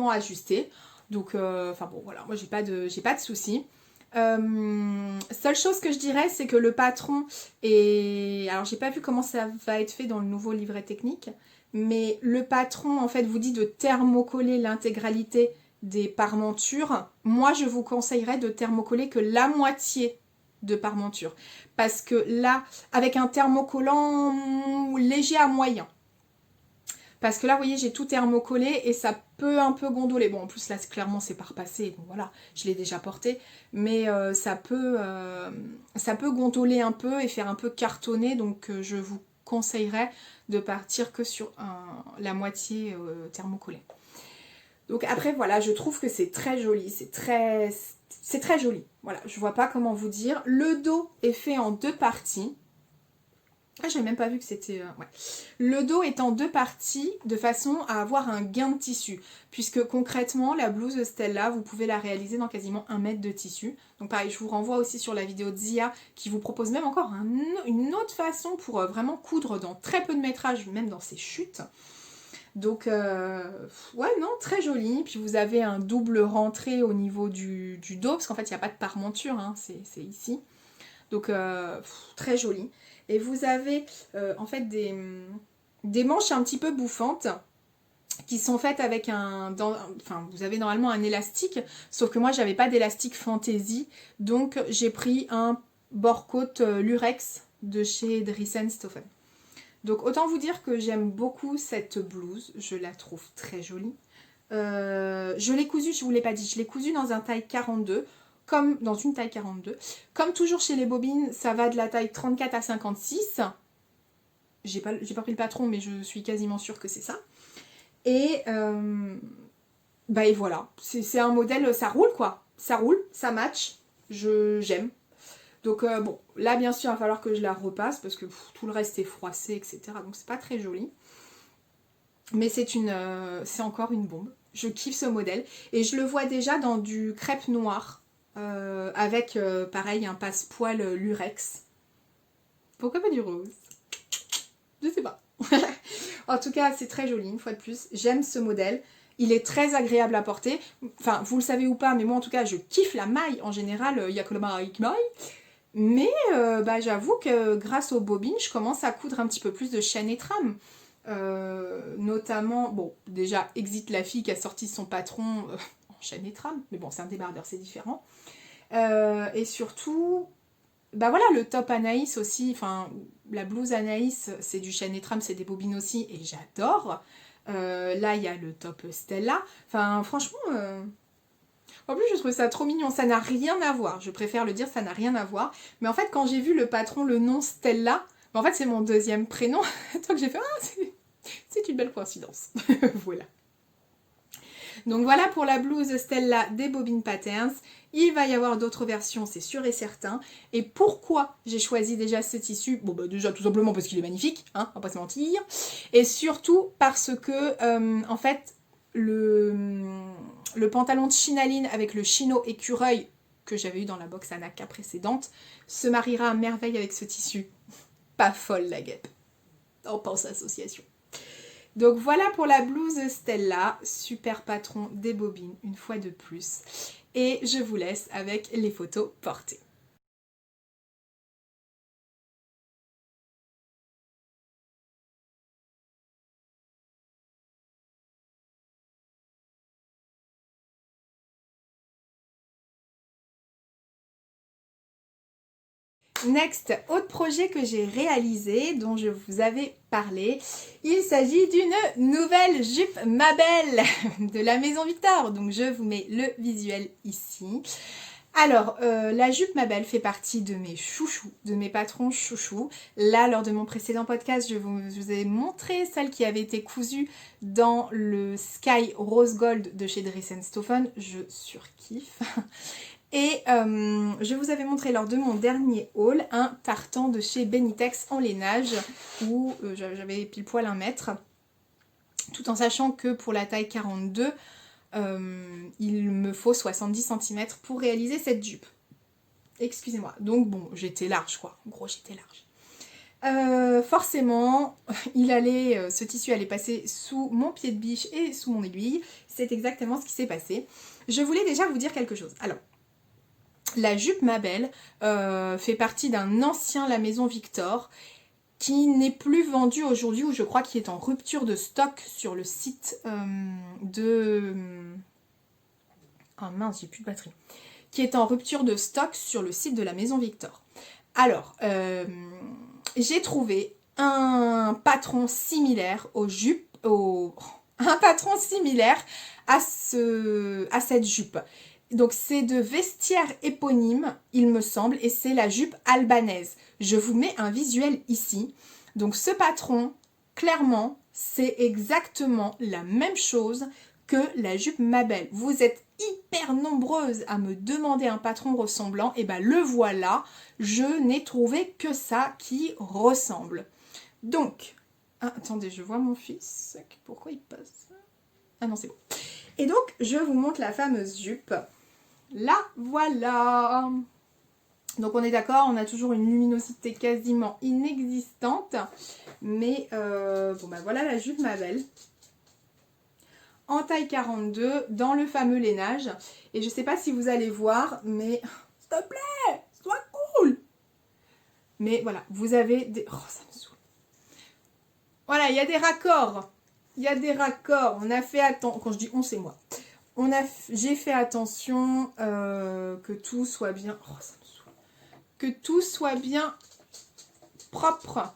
ajuster. Donc, bon voilà, moi j'ai pas de soucis. Seule chose que je dirais, c'est que le patron est... Alors j'ai pas vu comment ça va être fait dans le nouveau livret technique, mais le patron en fait vous dit de thermocoller l'intégralité des parmentures. Moi je vous conseillerais de thermocoller que la moitié de parmenture, parce que là avec un thermocollant léger à moyen, parce que là vous voyez j'ai tout thermocollé et ça peut un peu gondoler. Bon en plus là clairement c'est pas repassé, donc voilà, je l'ai déjà porté, mais ça peut gondoler un peu et faire un peu cartonner, donc je vous conseillerais de partir que sur la moitié thermocollée. Donc après voilà, je trouve que c'est très joli, c'est très joli. Voilà, je vois pas comment vous dire. Le dos est fait en deux parties. Ah, j'avais même pas vu que c'était... ouais. Le dos est en deux parties de façon à avoir un gain de tissu. Puisque concrètement, la blouse Stella, vous pouvez la réaliser dans quasiment 1 mètre de tissu. Donc pareil, je vous renvoie aussi sur la vidéo de Zia qui vous propose même encore une autre façon pour vraiment coudre dans très peu de métrage, même dans ses chutes. Donc, ouais, non, très joli. Puis vous avez un double rentré au niveau du dos, parce qu'en fait, il n'y a pas de parmenture, hein, c'est ici. Donc, très joli. Et vous avez, en fait, des manches un petit peu bouffantes. qui sont faites avec enfin, vous avez normalement un élastique, sauf que moi, j'avais pas d'élastique fantaisie, donc j'ai pris un bord-côte lurex de chez Driessen-Stauffen. Donc autant vous dire que j'aime beaucoup cette blouse, je la trouve très jolie. Je l'ai cousue, je ne vous l'ai pas dit, je l'ai cousue dans un taille 42, comme dans une taille 42. Comme toujours chez les bobines, ça va de la taille 34 à 56. J'ai pas pris le patron, mais je suis quasiment sûre que c'est ça. Et voilà, c'est un modèle, ça roule quoi. Ça roule, ça match, j'aime. Donc bon, là bien sûr il va falloir que je la repasse parce que tout le reste est froissé, etc. Donc c'est pas très joli. Mais c'est encore une bombe. Je kiffe ce modèle. Et je le vois déjà dans du crêpe noir. Avec pareil un passepoil lurex. Pourquoi pas du rose? Je sais pas. En tout cas c'est très joli une fois de plus. J'aime ce modèle. Il est très agréable à porter. Enfin vous le savez ou pas, mais moi en tout cas je kiffe la maille. En général il n'y a que la maille qui maille. Mais j'avoue que grâce aux bobines, je commence à coudre un petit peu plus de chaîne et trame. Notamment, bon, déjà, Exit la fille qui a sorti son patron en chaîne et trame. Mais bon, c'est un débardeur, c'est différent. Et surtout, voilà, le top Anaïs aussi. Enfin, la blouse Anaïs, c'est du chaîne et trame, c'est des bobines aussi. Et j'adore. Là, il y a le top Stella. Enfin, franchement... En plus, je trouve ça trop mignon. Ça n'a rien à voir. Je préfère le dire, ça n'a rien à voir. Mais en fait, quand j'ai vu le patron, le nom Stella, en fait, c'est mon deuxième prénom. Donc j'ai fait, c'est une belle coïncidence. Voilà. Donc voilà pour la blouse Stella des Bobine Patterns. Il va y avoir d'autres versions, c'est sûr et certain. Et pourquoi j'ai choisi déjà ce tissu? Bon, déjà tout simplement parce qu'il est magnifique, hein, on va pas se mentir. Et surtout parce que, en fait, le pantalon de chinaline avec le chino écureuil que j'avais eu dans la box Anaka précédente se mariera à merveille avec ce tissu. Pas folle la guêpe. On pense association. Donc voilà pour la blouse Stella, super patron des bobines une fois de plus. Et je vous laisse avec les photos portées. Next, autre projet que j'ai réalisé, dont je vous avais parlé, il s'agit d'une nouvelle jupe Mabel de la Maison Victor. Donc je vous mets le visuel ici. Alors, la jupe Mabel fait partie de mes chouchous, de mes patrons chouchous. Là, lors de mon précédent podcast, je vous ai montré celle qui avait été cousue dans le Sky Rose Gold de chez Driessen-Stauffen. Je surkiffe. Et je vous avais montré lors de mon dernier haul un tartan de chez Benitex en lainage où j'avais pile poil 1 mètre. Tout en sachant que pour la taille 42, il me faut 70 cm pour réaliser cette jupe. Excusez-moi. Donc bon, j'étais large quoi. En gros, j'étais large. Forcément, ce tissu allait passer sous mon pied de biche et sous mon aiguille. C'est exactement ce qui s'est passé. Je voulais déjà vous dire quelque chose. Alors, la jupe Mabel fait partie d'un ancien La Maison Victor qui n'est plus vendu aujourd'hui, ou je crois qu'il est en rupture de stock sur le site de... Oh mince, j'ai plus de batterie. Qui est en rupture de stock sur le site de La Maison Victor. Alors, j'ai trouvé un patron similaire aux jupes, un patron similaire à cette jupe. Donc c'est de vestiaire éponyme, il me semble, et c'est la jupe albanaise. Je vous mets un visuel ici. Donc ce patron, clairement, c'est exactement la même chose que la jupe Mabel. Vous êtes hyper nombreuses à me demander un patron ressemblant, et ben le voilà, je n'ai trouvé que ça qui ressemble. Donc, attendez, je vois mon fils, pourquoi il passe? Ah non, c'est bon. Et donc, je vous montre la fameuse jupe. La voilà. Donc on est d'accord, on a toujours une luminosité quasiment inexistante. Mais voilà la jupe Mabel. En taille 42, dans le fameux lainage. Et je sais pas si vous allez voir, mais s'il te plaît, sois cool. Mais voilà, vous avez des... Oh, ça me saoule. Voilà, il y a des raccords il y a des raccords. On a fait attention. Quand je dis on, c'est moi. J'ai fait attention que tout soit bien. Oh, ça me saoule. Que tout soit bien propre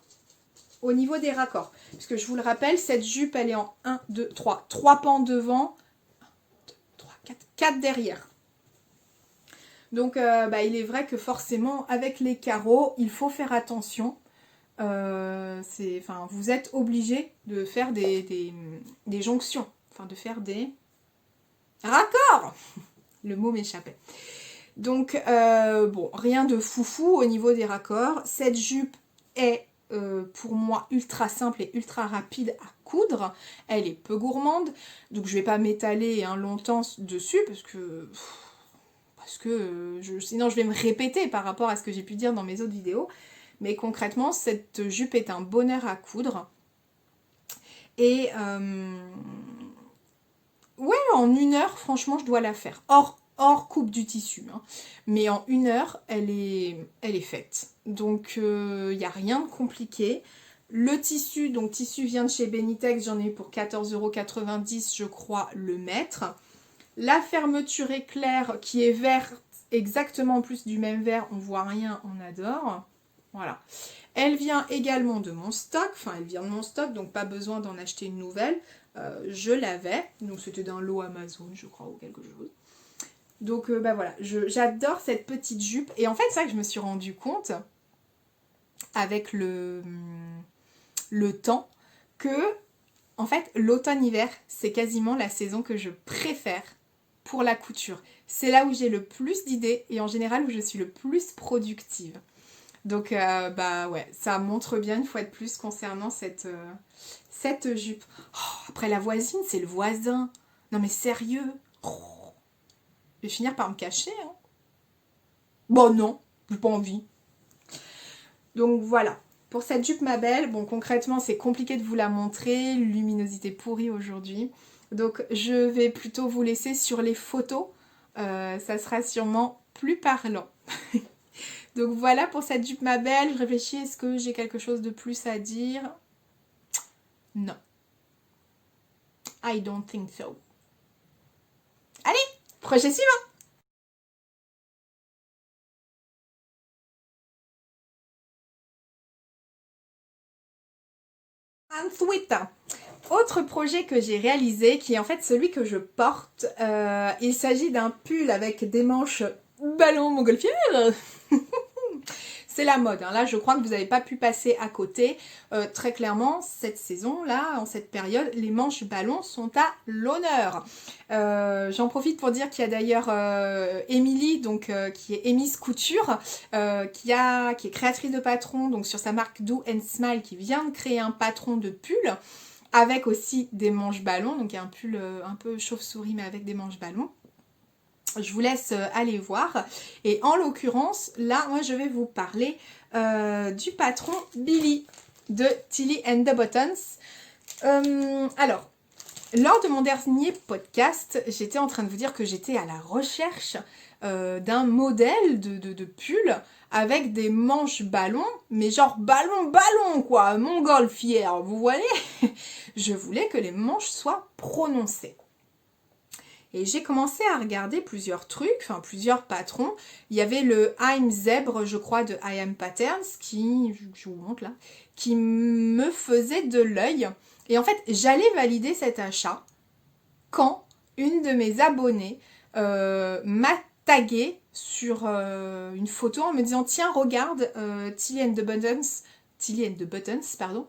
au niveau des raccords. Parce que je vous le rappelle, cette jupe, elle est en 1, 2, 3. 3 pans devant. 1, 2, 3, 4 derrière. Donc, il est vrai que forcément, avec les carreaux, il faut faire attention. Vous êtes obligé de faire des jonctions. Enfin, de faire des raccords. Le mot m'échappait. Donc, rien de foufou au niveau des raccords. Cette jupe est, pour moi, ultra simple et ultra rapide à coudre. Elle est peu gourmande. Donc, je ne vais pas m'étaler longtemps dessus parce que sinon je vais me répéter par rapport à ce que j'ai pu dire dans mes autres vidéos. Mais concrètement, cette jupe est un bonheur à coudre. Et ouais, en 1 heure, franchement, je dois la faire. Hors coupe du tissu. Hein. Mais en 1 heure, elle est faite. Donc, il n'y a rien de compliqué. Le tissu, donc tissu vient de chez Benitex, j'en ai eu pour 14,90 €, je crois, le mètre. La fermeture éclair qui est verte, exactement en plus du même vert, on voit rien, on adore. Voilà. Elle vient également de mon stock, donc pas besoin d'en acheter une nouvelle. Je l'avais, donc c'était d'un lot Amazon, je crois, ou quelque chose. Donc voilà, j'adore cette petite jupe. Et en fait, c'est vrai que je me suis rendu compte, avec le temps, que en fait, l'automne-hiver, c'est quasiment la saison que je préfère pour la couture. C'est là où j'ai le plus d'idées et en général où je suis le plus productive. Donc ouais, ça montre bien une fois de plus concernant cette jupe. Oh, après la voisine, c'est le voisin. Non mais sérieux. Oh, je vais finir par me cacher. Hein. Bon non, j'ai pas envie. Donc voilà. Pour cette jupe ma belle, bon concrètement c'est compliqué de vous la montrer, luminosité pourrie aujourd'hui. Donc je vais plutôt vous laisser sur les photos, ça sera sûrement plus parlant. Donc voilà pour cette jupe ma belle, je réfléchis, est-ce que j'ai quelque chose de plus à dire? Non. I don't think so. Allez, projet suivant. Ensuite, autre projet que j'ai réalisé, qui est en fait celui que je porte. Il s'agit d'un pull avec des manches ballon montgolfière. C'est la mode, hein. Là je crois que vous n'avez pas pu passer à côté. Très clairement, cette saison-là, en cette période, les manches ballons sont à l'honneur. J'en profite pour dire qu'il y a d'ailleurs Émilie, qui est Emmy's Couture, qui est créatrice de patrons, donc sur sa marque Do and Smile, qui vient de créer un patron de pull, avec aussi des manches ballons, donc il y a un pull un peu chauve-souris mais avec des manches ballons. Je vous laisse aller voir. Et en l'occurrence, là, moi, je vais vous parler du patron Billy de Tilly and the Buttons. Alors, lors de mon dernier podcast, j'étais en train de vous dire que j'étais à la recherche d'un modèle de pull avec des manches ballons, mais genre ballon, quoi, montgolfière, vous voyez. Je voulais que les manches soient prononcées. Et j'ai commencé à regarder plusieurs trucs, enfin plusieurs patrons. Il y avait le I'm Zèbre, je crois, de I Am Patterns, qui, je vous montre là, qui me faisait de l'œil. Et en fait, j'allais valider cet achat quand une de mes abonnées m'a tagué sur une photo en me disant « Tiens, regarde, Tilly and the Buttons, pardon,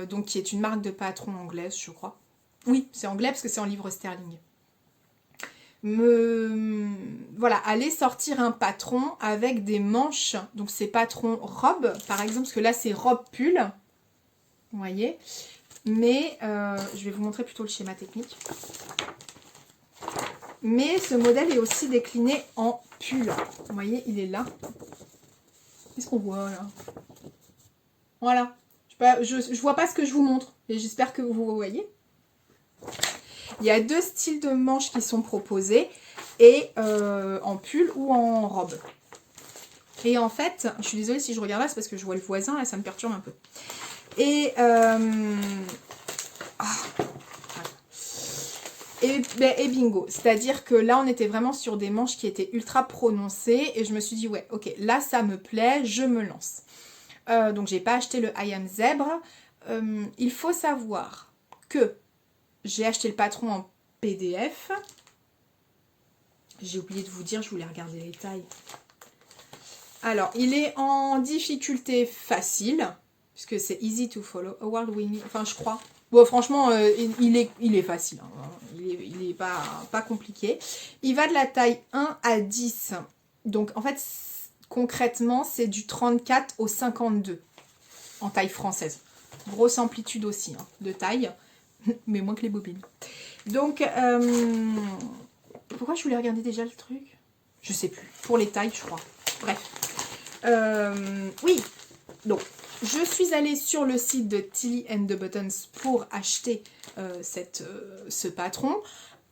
donc qui est une marque de patron anglaise, je crois. Oui, c'est anglais parce que c'est en livre sterling. Voilà, aller sortir un patron avec des manches, donc ces patrons robes, par exemple, parce que là c'est robe pull, vous voyez, mais je vais vous montrer plutôt le schéma technique. Mais ce modèle est aussi décliné en pull, vous voyez, il est là. Qu'est-ce qu'on voit là? Voilà, je vois pas ce que je vous montre, et j'espère que vous voyez. Il y a 2 styles de manches qui sont proposés, et en pull ou en robe. Et en fait, je suis désolée si je regarde là, c'est parce que je vois le voisin, là ça me perturbe un peu. Et Et bingo. C'est-à-dire que là, on était vraiment sur des manches qui étaient ultra prononcées. Et je me suis dit, ouais, ok, là, ça me plaît, je me lance. Donc, j'ai pas acheté le I Am Zebra. Il faut savoir que j'ai acheté le patron en PDF. J'ai oublié de vous dire, je voulais regarder les tailles. Alors, il est en difficulté facile, puisque c'est easy to follow, award winning, enfin je crois. Bon, franchement, il est facile, hein. Il est pas compliqué. Il va de la taille 1 à 10. Donc, en fait, concrètement, c'est du 34 au 52 en taille française. Grosse amplitude aussi, hein, de taille, mais moins que les bobines. Donc, pourquoi je voulais regarder déjà le truc? Je sais plus. Pour les tailles, je crois. Bref. Oui. Donc, je suis allée sur le site de Tilly and the Buttons pour acheter ce patron.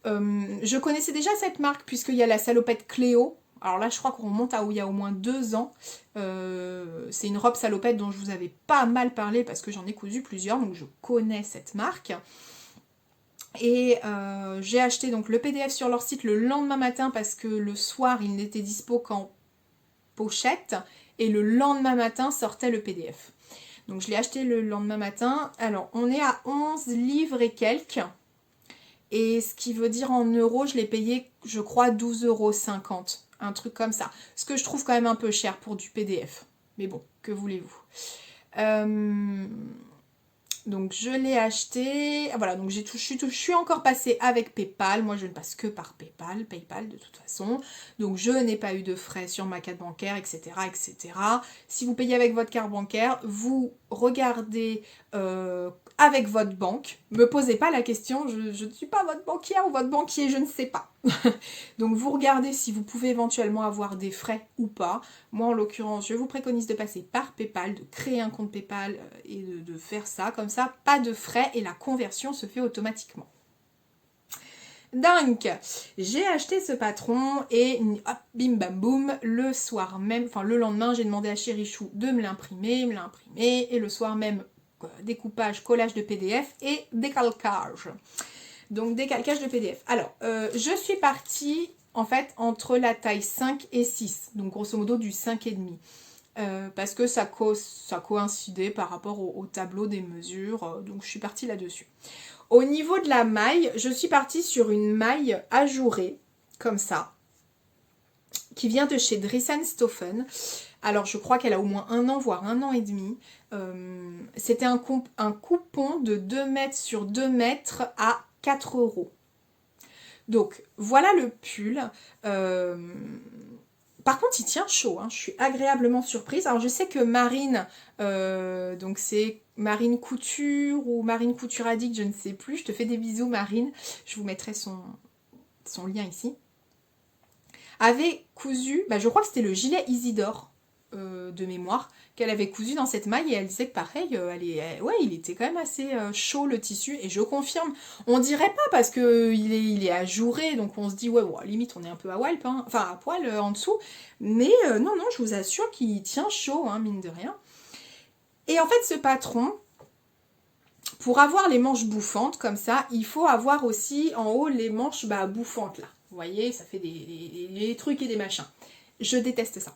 Je connaissais déjà cette marque puisqu'il y a la salopette Cléo. Alors là, je crois qu'on remonte à où il y a au moins 2 ans. C'est une robe salopette dont je vous avais pas mal parlé parce que j'en ai cousu plusieurs. Donc, je connais cette marque. Et j'ai acheté donc le PDF sur leur site le lendemain matin parce que le soir, il n'était dispo qu'en pochette. Et le lendemain matin, sortait le PDF. Donc je l'ai acheté le lendemain matin. Alors, on est à 11 livres et quelques. Et ce qui veut dire en euros, je l'ai payé, je crois, 12,50 €. Un truc comme ça. Ce que je trouve quand même un peu cher pour du PDF. Mais bon, que voulez-vous. Donc je l'ai acheté, voilà, donc je suis encore passée avec PayPal, moi je ne passe que par PayPal de toute façon, donc je n'ai pas eu de frais sur ma carte bancaire, etc. etc. Si vous payez avec votre carte bancaire, vous regardez avec votre banque, me posez pas la question, je ne suis pas votre banquière ou votre banquier, je ne sais pas. Donc vous regardez si vous pouvez éventuellement avoir des frais ou pas. Moi en l'occurrence, je vous préconise de passer par PayPal, de créer un compte PayPal et de faire ça. Comme ça, pas de frais et la conversion se fait automatiquement. Donc, j'ai acheté ce patron et hop, bim bam boum, le soir même, enfin le lendemain, j'ai demandé à Chérichou de me l'imprimer, et le soir même, découpage, collage de PDF et décalcage. Donc décalcage de PDF. Alors, je suis partie en fait entre la taille 5 et 6, donc grosso modo du 5,5. Parce que ça coïncidait par rapport au tableau des mesures, donc je suis partie là-dessus. Au niveau de la maille, je suis partie sur une maille ajourée, comme ça, qui vient de chez Dries&Stoffen. Alors je crois qu'elle a au moins 1 an, voire 1 an et demi. C'était un coupon de 2 mètres sur 2 mètres à 4 €. Donc voilà le pull. Par contre il tient chaud, hein. Je suis agréablement surprise. Alors je sais que Marine, donc c'est Marine Couture ou Marine Couture Addict, je ne sais plus. Je te fais des bisous Marine. Je vous mettrai son lien ici. Avait cousu, je crois que c'était le gilet Isidore de mémoire, qu'elle avait cousu dans cette maille et elle disait que pareil, il était quand même assez chaud le tissu et je confirme, on dirait pas parce que il est ajouré donc on se dit ouais, limite on est un peu à walp, hein, enfin à poil en dessous, mais non, je vous assure qu'il tient chaud, hein, mine de rien. Et en fait ce patron, pour avoir les manches bouffantes comme ça, il faut avoir aussi en haut les manches bouffantes là. Vous voyez, ça fait des trucs et des machins. Je déteste ça.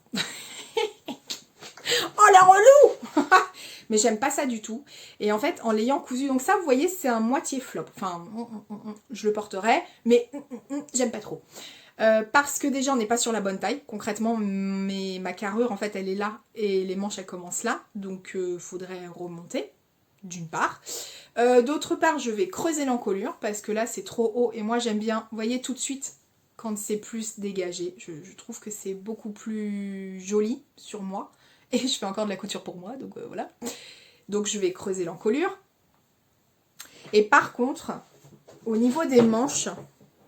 Oh la relou. Mais j'aime pas ça du tout. Et en fait, en l'ayant cousu, donc ça, vous voyez, c'est un moitié flop. Enfin, je le porterai, mais j'aime pas trop. Parce que déjà, on n'est pas sur la bonne taille. Concrètement, ma carrure, en fait, elle est là et les manches, elles commencent là. Donc, faudrait remonter, d'une part. D'autre part, je vais creuser l'encolure parce que là, c'est trop haut. Et moi, j'aime bien, vous voyez, tout de suite, quand c'est plus dégagé. Je trouve que c'est beaucoup plus joli sur moi. Et je fais encore de la couture pour moi, donc voilà. Donc je vais creuser l'encolure. Et par contre, au niveau des manches,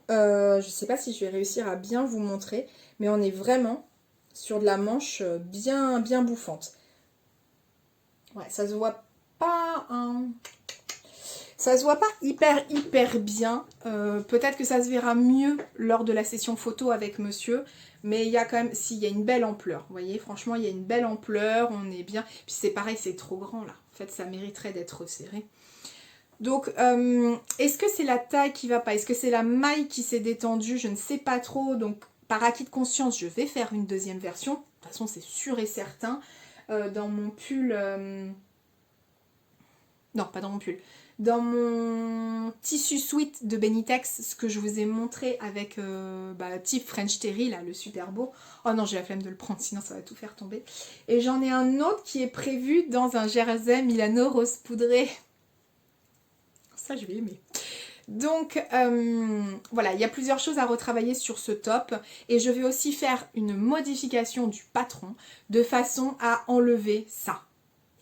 je ne sais pas si je vais réussir à bien vous montrer, mais on est vraiment sur de la manche bien bouffante. Ouais, ça se voit pas, hein. Ça se voit pas hyper bien. Peut-être que ça se verra mieux lors de la session photo avec monsieur. Mais il y a quand même, il y a une belle ampleur. Vous voyez, franchement, il y a une belle ampleur. On est bien. Puis c'est pareil, c'est trop grand là. En fait, ça mériterait d'être resserré. Donc, est-ce que c'est la taille qui va pas? Est-ce que c'est la maille qui s'est détendue? Je ne sais pas trop. Donc, par acquis de conscience, je vais faire une deuxième version. De toute façon, c'est sûr et certain. Dans mon pull... Non, pas dans mon pull. Dans mon tissu sweat de Benitex, ce que je vous ai montré avec type French Terry, là, le super beau. Oh non, j'ai la flemme de le prendre, sinon ça va tout faire tomber. Et j'en ai un autre qui est prévu dans un jersey Milano rose poudré. Ça, je vais aimer. Donc, voilà, il y a plusieurs choses à retravailler sur ce top. Et je vais aussi faire une modification du patron de façon à enlever ça.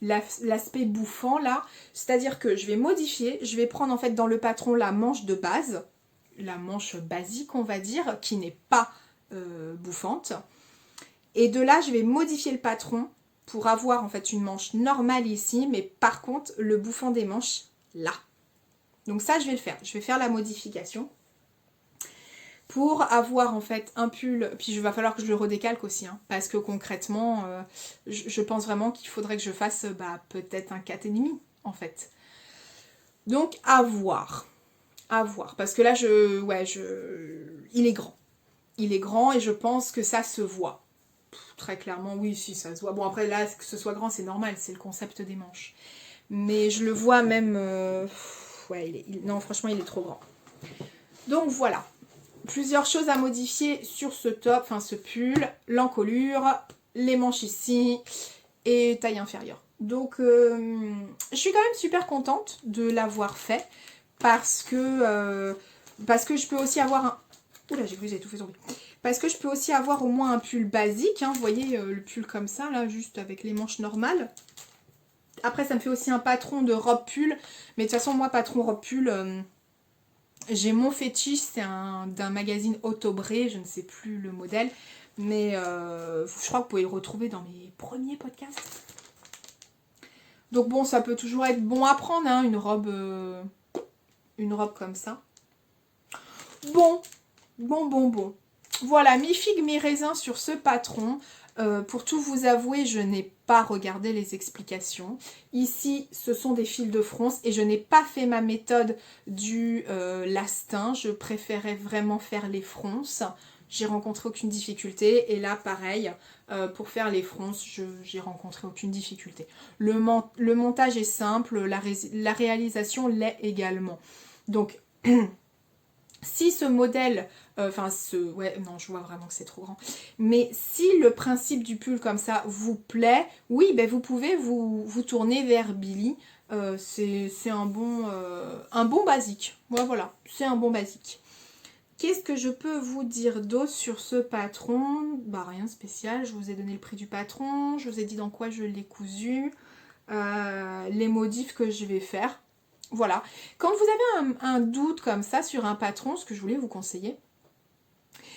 L'aspect bouffant là, c'est-à-dire que je vais modifier, je vais prendre en fait dans le patron la manche de base, la manche basique on va dire, qui n'est pas bouffante, et de là je vais modifier le patron pour avoir en fait une manche normale ici, mais par contre le bouffant des manches là. Donc ça je vais le faire, je vais faire la modification pour avoir en fait un pull, puis il va falloir que je le redécalque aussi, hein, parce que concrètement, je pense vraiment qu'il faudrait que je fasse peut-être un 4,5 en fait. Donc à voir, parce que là, il est grand. Il est grand et je pense que ça se voit. Très clairement, oui, si ça se voit. Bon après là, que ce soit grand, c'est normal, c'est le concept des manches. Mais je le vois même, non franchement, il est trop grand. Donc voilà. Plusieurs choses à modifier sur ce top, enfin ce pull, l'encolure, les manches ici et taille inférieure. Donc je suis quand même super contente de l'avoir fait parce que je peux aussi avoir un... Oula, j'ai cru que j'avais tout fait tomber. Parce que je peux aussi avoir au moins un pull basique, hein, vous voyez le pull comme ça, là, juste avec les manches normales. Après ça me fait aussi un patron de robe pull, mais de toute façon moi patron robe pull... j'ai mon fétiche, c'est d'un magazine Autobré, je ne sais plus le modèle, mais je crois que vous pouvez le retrouver dans mes premiers podcasts. Donc bon, ça peut toujours être bon à prendre, hein, une robe comme ça. Bon. Voilà, mi-figue, mi-raisin sur ce patron. Pour tout vous avouer, je n'ai pas regardé les explications. Ici, ce sont des fils de fronce et je n'ai pas fait ma méthode du lastin. Je préférais vraiment faire les fronces. J'ai rencontré aucune difficulté. Et là, pareil, pour faire les fronces, j'ai rencontré aucune difficulté. Le montage est simple, la réalisation l'est également. Donc... Si ce modèle, je vois vraiment que c'est trop grand. Mais si le principe du pull comme ça vous plaît, oui, ben vous pouvez vous tourner vers Billy. C'est un bon basique. Ouais, voilà, c'est un bon basique. Qu'est-ce que je peux vous dire d'autre sur ce patron? Bah rien de spécial, je vous ai donné le prix du patron, je vous ai dit dans quoi je l'ai cousu, les modifs que je vais faire. Voilà. Quand vous avez un doute comme ça sur un patron, ce que je voulais vous conseiller,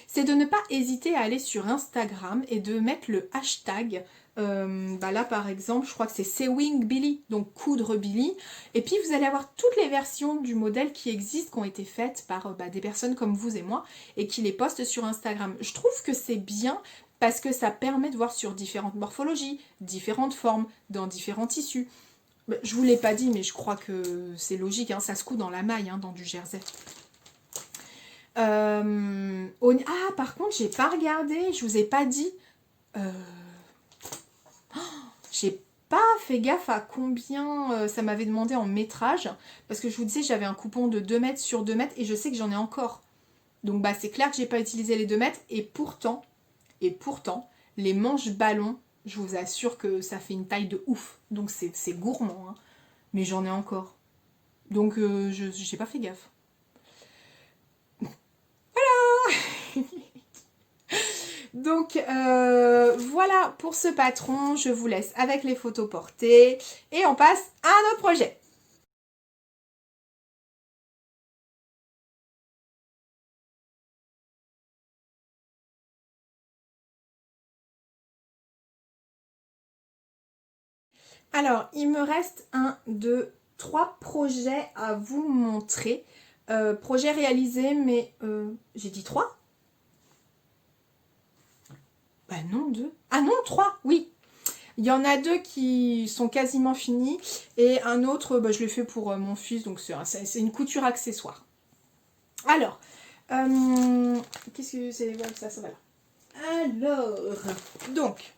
c'est de ne pas hésiter à aller sur Instagram et de mettre le hashtag. Là par exemple, je crois que c'est Sewing Billy, donc coudre Billy. Et puis vous allez avoir toutes les versions du modèle qui existent, qui ont été faites par des personnes comme vous et moi, et qui les postent sur Instagram. Je trouve que c'est bien parce que ça permet de voir sur différentes morphologies, différentes formes, dans différents tissus. Je vous l'ai pas dit, mais je crois que c'est logique, hein, ça se coud dans la maille, hein, dans du jersey. Ah, par contre, j'ai pas regardé, je vous ai pas dit. J'ai pas fait gaffe à combien ça m'avait demandé en métrage, parce que je vous disais, j'avais un coupon de 2 mètres sur 2 mètres, et je sais que j'en ai encore. Donc, c'est clair que j'ai pas utilisé les 2 mètres, et pourtant, les manches ballons, je vous assure que ça fait une taille de ouf. Donc c'est gourmand, hein. Mais j'en ai encore. Donc j'ai pas fait gaffe. Voilà. Donc voilà pour ce patron. Je vous laisse avec les photos portées. Et on passe à un autre projet. Alors, il me reste 1, 2, 3 projets à vous montrer. Projets réalisés, mais j'ai dit 3 ? Bah non, 2. Ah non, 3, oui. Il y en a 2 qui sont quasiment finis et un autre, bah, je l'ai fait pour mon fils, donc c'est une couture accessoire. Alors, qu'est-ce que c'est? Voilà, ça va là. Alors, donc,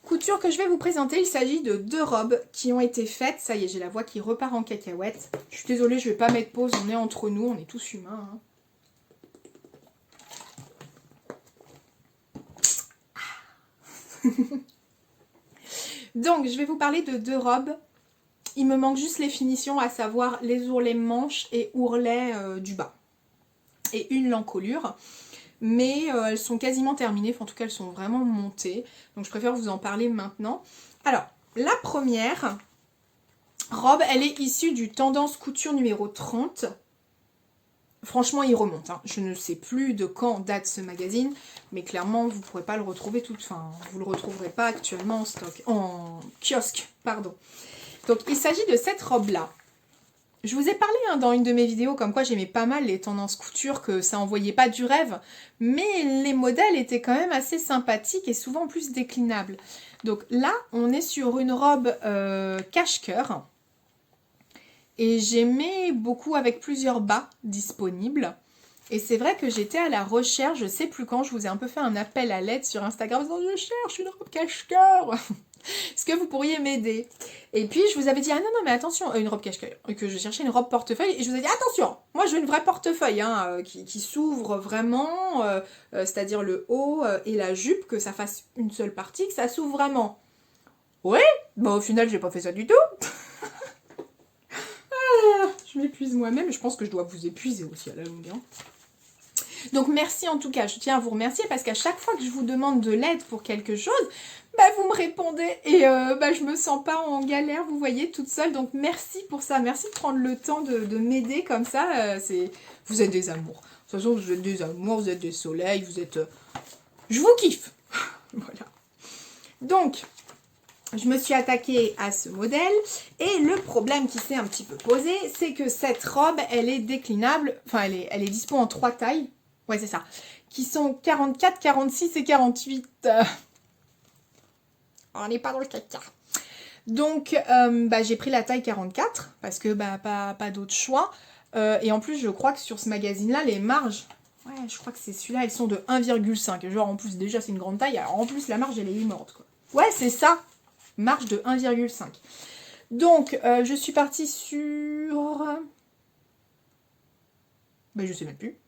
couture que je vais vous présenter, il s'agit de 2 robes qui ont été faites. Ça y est, j'ai la voix qui repart en cacahuète. Je suis désolée, je ne vais pas mettre pause, on est entre nous, on est tous humains. Hein. Donc, je vais vous parler de 2 robes. Il me manque juste les finitions, à savoir les ourlets manches et ourlets du bas. Et une l'encolure. Mais elles sont quasiment terminées, enfin, en tout cas elles sont vraiment montées. Donc je préfère vous en parler maintenant. Alors, la première robe, elle est issue du Tendance Couture numéro 30. Franchement, il remonte. Hein. Je ne sais plus de quand date ce magazine, mais clairement, vous ne pourrez pas le retrouver vous ne le retrouverez pas actuellement en stock, en kiosque, pardon. Donc, il s'agit de cette robe-là. Je vous ai parlé hein, dans une de mes vidéos comme quoi j'aimais pas mal les tendances couture, que ça envoyait pas du rêve, mais les modèles étaient quand même assez sympathiques et souvent plus déclinables. Donc là, on est sur une robe cache-cœur. Et j'aimais beaucoup avec plusieurs bas disponibles. Et c'est vrai que j'étais à la recherche, je sais plus quand, je vous ai un peu fait un appel à l'aide sur Instagram en disant je cherche une robe cache-cœur. Est-ce que vous pourriez m'aider? Et puis je vous avais dit, ah non, non, mais attention, une robe cache-cœur, que je cherchais une robe portefeuille. Et je vous ai dit, attention, moi je veux une vraie portefeuille, hein, qui s'ouvre vraiment, c'est-à-dire le haut et la jupe, que ça fasse une seule partie, que ça s'ouvre vraiment. Oui, bah au final j'ai pas fait ça du tout. Je m'épuise moi-même, je pense que je dois vous épuiser aussi à la longue. Hein. Donc merci en tout cas, je tiens à vous remercier parce qu'à chaque fois que je vous demande de l'aide pour quelque chose, bah vous me répondez et bah je me sens pas en galère, vous voyez, toute seule. Donc merci pour ça, merci de prendre le temps de m'aider comme ça. Vous êtes des amours. De toute façon, vous êtes des amours, vous êtes des soleils, vous êtes... Je vous kiffe. Voilà. Donc... je me suis attaquée à ce modèle et le problème qui s'est un petit peu posé, c'est que cette robe, elle est déclinable, enfin elle est dispo en 3 tailles, ouais c'est ça, qui sont 44, 46 et 48. On n'est pas dans le caca. Donc bah, j'ai pris la taille 44 parce que bah, pas d'autre choix. Et en plus je crois que sur ce magazine-là, les marges, ouais je crois que c'est celui-là, elles sont de 1,5. Genre en plus déjà c'est une grande taille, alors en plus la marge elle est immense quoi. Ouais c'est ça. Marge de 1,5. Donc, je suis partie sur... ben, je sais même plus.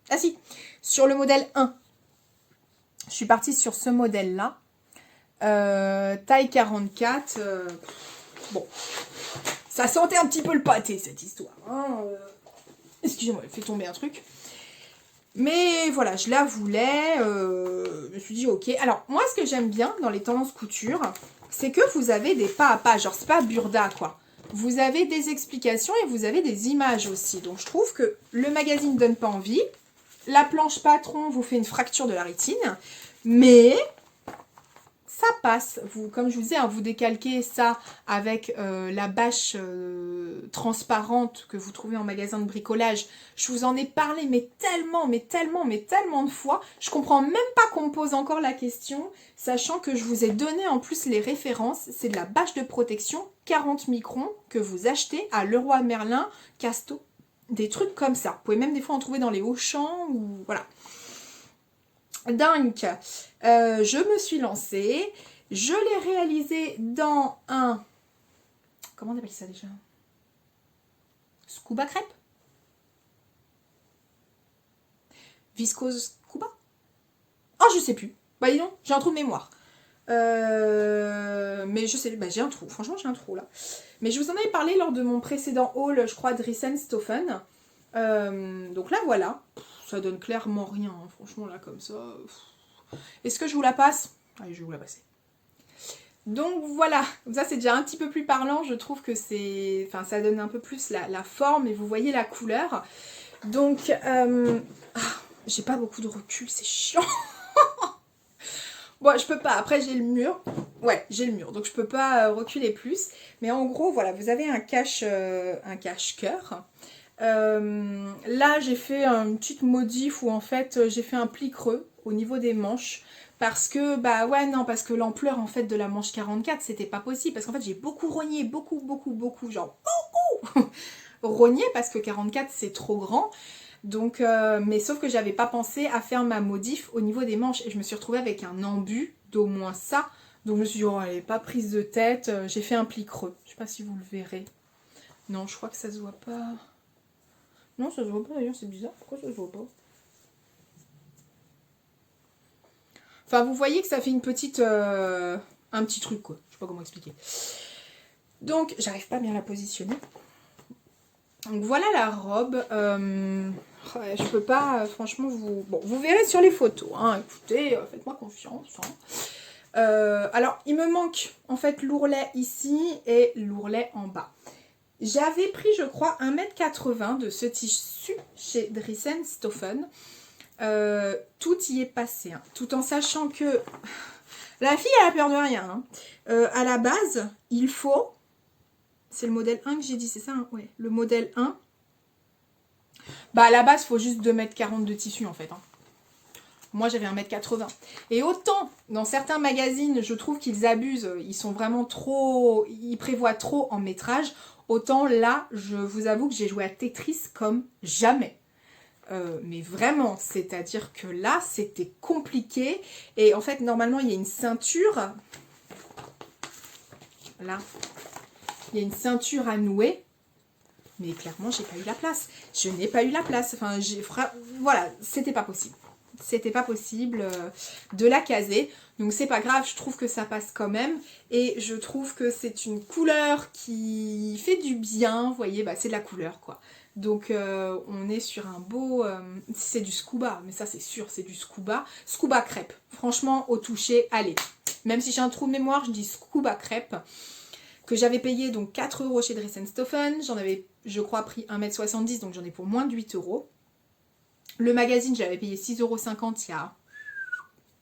Ah si, sur le modèle 1. Je suis partie sur ce modèle-là. Taille 44. Bon, ça sentait un petit peu le pâté, cette histoire. Hein, excusez-moi, elle fait tomber un truc. Mais voilà, je la voulais, je me suis dit ok. Alors moi ce que j'aime bien dans les tendances couture, c'est que vous avez des pas à pas, genre c'est pas burda quoi. Vous avez des explications et vous avez des images aussi. Donc je trouve que le magazine donne pas envie. La planche patron vous fait une fracture de la rétine. Mais ça passe. Vous, comme je vous disais, hein, vous décalquez ça avec la bâche transparente que vous trouvez en magasin de bricolage. Je vous en ai parlé, mais tellement de fois. Je comprends même pas qu'on me pose encore la question, sachant que je vous ai donné en plus les références. C'est de la bâche de protection 40 microns que vous achetez à Leroy Merlin, Casto, des trucs comme ça. Vous pouvez même des fois en trouver dans les Auchan ou voilà. Donc, je me suis lancée, je l'ai réalisé dans un, comment on appelle ça déjà? Scuba crêpe? Viscose scuba? Oh, je sais plus. Bah dis donc, j'ai un trou de mémoire. Mais je sais, bah, j'ai un trou, franchement j'ai un trou là. Mais je vous en avais parlé lors de mon précédent haul, je crois, de Riesenstoffen. Donc là voilà, ça donne clairement rien, hein. Franchement là comme ça. Est-ce que je vous la passe? Allez, je vais vous la passer. Donc voilà, ça c'est déjà un petit peu plus parlant, je trouve que c'est... Enfin ça donne un peu plus la forme et vous voyez la couleur. Donc, j'ai pas beaucoup de recul, c'est chiant. Bon, je peux pas, après j'ai le mur. Ouais, j'ai le mur, donc je peux pas reculer plus. Mais en gros, voilà, vous avez un cache-cœur. Là, j'ai fait une petite modif où en fait, j'ai fait un pli creux au niveau des manches Parce que, bah ouais, non, parce que l'ampleur, en fait, de la manche 44, c'était pas possible. Parce qu'en fait, j'ai beaucoup rogné, beaucoup, genre, rogné, parce que 44, c'est trop grand. Donc, mais sauf que j'avais pas pensé à faire ma modif au niveau des manches. Et je me suis retrouvée avec un embu d'au moins ça. Donc je me suis dit, oh, elle est pas prise de tête. J'ai fait un pli creux. Je sais pas si vous le verrez. Non, je crois que ça se voit pas. Non, ça se voit pas d'ailleurs, c'est bizarre. Pourquoi ça se voit pas? Enfin, vous voyez que ça fait une petite... un petit truc, quoi. Je sais pas comment expliquer. Donc, j'arrive pas bien à la positionner. Donc, voilà la robe. Ouais, je peux pas, franchement, vous... Bon, vous verrez sur les photos. Hein. Écoutez, faites-moi confiance. Hein. Alors, il me manque, en fait, l'ourlet ici et l'ourlet en bas. J'avais pris, je crois, 1,80 m de ce tissu chez Drissen Stoffen. Tout y est passé, hein, tout en sachant que la fille elle a peur de rien. Hein. À la base, il faut, c'est le modèle 1 que j'ai dit, c'est ça hein ouais, le modèle 1. Bah à la base, il faut juste 2,40 m de tissu en fait. Hein. Moi j'avais 1,80 m. Et autant, dans certains magazines, je trouve qu'ils abusent, ils sont vraiment trop, ils prévoient trop en métrage. Autant là, je vous avoue que j'ai joué à Tetris comme jamais. Mais vraiment, c'est-à-dire que là, c'était compliqué. Et en fait, normalement, il y a une ceinture. Là. Il y a une ceinture à nouer. Mais clairement, j'ai pas eu la place. Je n'ai pas eu la place. Enfin, voilà, c'était pas possible. C'était pas possible de la caser. Donc c'est pas grave, je trouve que ça passe quand même. Et je trouve que c'est une couleur qui fait du bien. Vous voyez, bah, c'est de la couleur quoi. Donc on est sur un beau... c'est du scuba, mais ça c'est sûr, c'est du scuba. Scuba crêpe. Franchement, au toucher, allez. Même si j'ai un trou de mémoire, je dis scuba crêpe. Que j'avais payé donc 4 € chez Drissen Stoffen. J'en avais, je crois, pris 1,70 m, donc j'en ai pour moins de 8 €. Le magazine, j'avais payé 6,50 € il y a...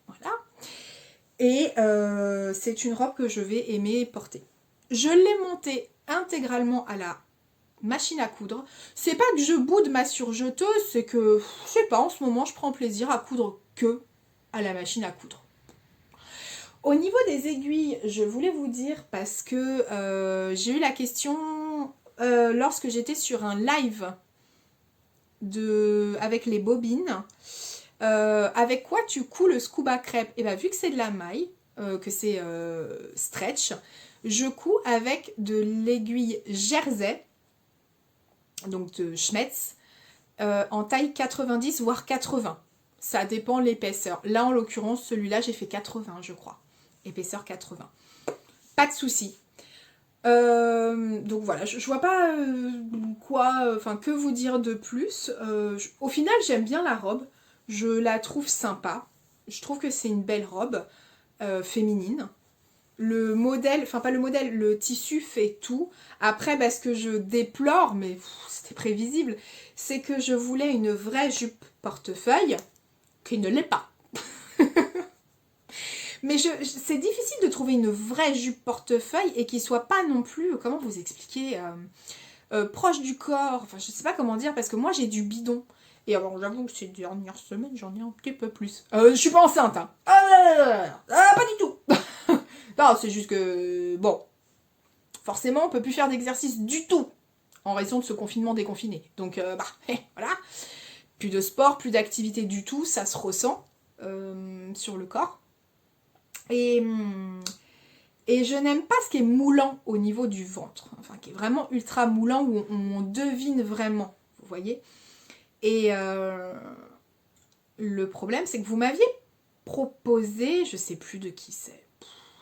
Voilà. Et c'est une robe que je vais aimer porter. Je l'ai montée intégralement à la machine à coudre. C'est pas que je boude ma surjeteuse, c'est que, je sais pas, en ce moment, je prends plaisir à coudre que à la machine à coudre. Au niveau des aiguilles, je voulais vous dire, parce que j'ai eu la question lorsque j'étais sur un live avec les bobines. Avec quoi tu couds le scuba crêpe? Et bien vu que c'est de la maille, que c'est stretch, je couds avec de l'aiguille jersey, donc de Schmetz, en taille 90 voire 80. Ça dépend l'épaisseur. Là en l'occurrence celui-là j'ai fait 80 je crois. Épaisseur 80. Pas de souci. Donc voilà, je vois pas que vous dire de plus. Au final j'aime bien la robe. Je la trouve sympa. Je trouve que c'est une belle robe féminine. Le modèle, enfin pas le modèle, le tissu fait tout. Après, ce que je déplore, mais c'était prévisible, c'est que je voulais une vraie jupe portefeuille, qui ne l'est pas. Mais c'est difficile de trouver une vraie jupe portefeuille et qui soit pas non plus, comment vous expliquer, proche du corps. Enfin, je sais pas comment dire, parce que moi j'ai du bidon. Et alors j'avoue que ces dernières semaines, j'en ai un petit peu plus. Je suis pas enceinte, hein. Pas du tout. Non, c'est juste que, bon, forcément, on peut plus faire d'exercice du tout en raison de ce confinement déconfiné. Donc, voilà. Plus de sport, plus d'activité du tout, ça se ressent sur le corps. Et je n'aime pas ce qui est moulant au niveau du ventre. Enfin, qui est vraiment ultra moulant, où on devine vraiment, vous voyez. Et le problème, c'est que vous m'aviez proposé, je sais plus de qui c'est,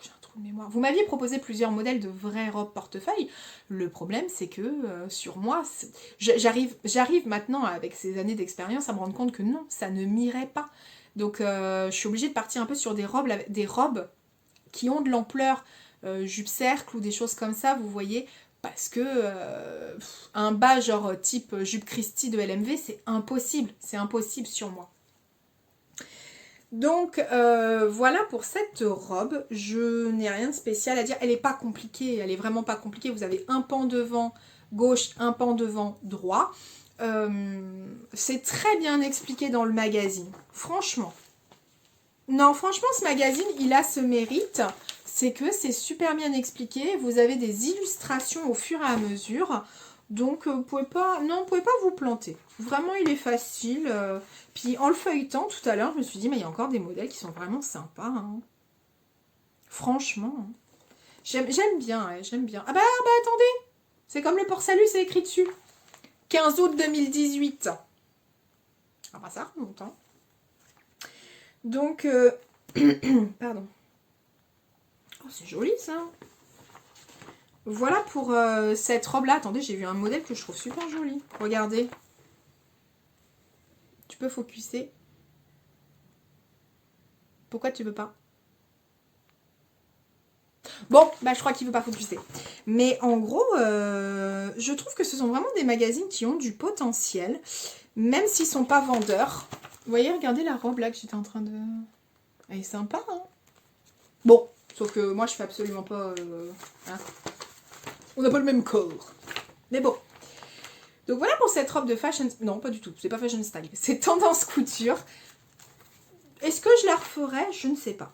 j'ai un trou de mémoire, vous m'aviez proposé plusieurs modèles de vraies robes portefeuille. Le problème, c'est que sur moi, j'arrive maintenant, avec ces années d'expérience, à me rendre compte que non, ça ne m'irait pas. Donc je suis obligée de partir un peu sur des robes qui ont de l'ampleur, jupe cercle ou des choses comme ça, vous voyez, parce que un bas genre type jupe Christie de LMV, c'est impossible sur moi. Donc voilà pour cette robe, je n'ai rien de spécial à dire, elle n'est pas compliquée, elle est vraiment pas compliquée, vous avez un pan devant gauche, un pan devant droit, c'est très bien expliqué dans le magazine, franchement. Non, franchement, ce magazine, il a ce mérite, c'est que c'est super bien expliqué. Vous avez des illustrations au fur et à mesure. Donc, vous pouvez pas, non, vous pouvez pas vous planter. Vraiment, il est facile. Puis, en le feuilletant tout à l'heure, je me suis dit, mais il y a encore des modèles qui sont vraiment sympas, hein. Franchement, hein. J'aime bien, ouais, j'aime bien. Ah bah attendez, c'est comme le port-salut, c'est écrit dessus. 15 août 2018. Ah bah ça remonte, hein. Donc, pardon. Oh, c'est joli ça. Voilà pour cette robe-là. Attendez, j'ai vu un modèle que je trouve super joli. Regardez. Tu peux focuser. Pourquoi tu veux pas? Bon, bah je crois qu'il veut pas focuser. Mais en gros, je trouve que ce sont vraiment des magazines qui ont du potentiel, même s'ils sont pas vendeurs. Vous voyez, regardez la robe là que j'étais en train de... Elle est sympa, hein? Bon, sauf que moi je fais absolument pas... hein. On n'a pas le même corps. Mais bon. Donc voilà pour cette robe de fashion... Non, pas du tout. C'est pas fashion style. C'est tendance couture. Est-ce que je la referais? Je ne sais pas.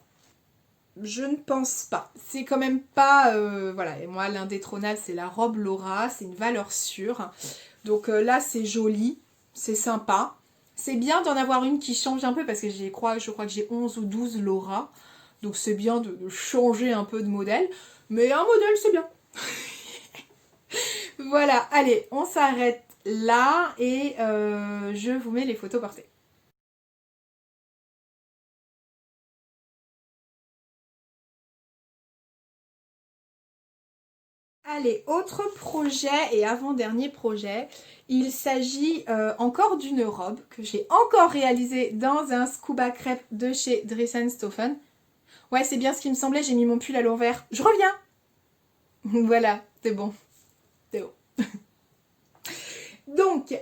Je ne pense pas. C'est quand même pas... voilà, et moi l'indétrônable c'est la robe Laura. C'est une valeur sûre. Donc là c'est joli. C'est sympa. C'est bien d'en avoir une qui change un peu parce que je crois que j'ai 11 ou 12 Laura. Donc c'est bien de changer un peu de modèle. Mais un modèle c'est bien. Voilà, allez, on s'arrête là et je vous mets les photos portées. Allez, autre projet et avant-dernier projet, il s'agit encore d'une robe que j'ai encore réalisée dans un scuba crêpe de chez Dressenstoffen. Ouais, c'est bien ce qui me semblait, j'ai mis mon pull à l'envers. Je reviens. Voilà, c'est bon, c'est bon. Donc,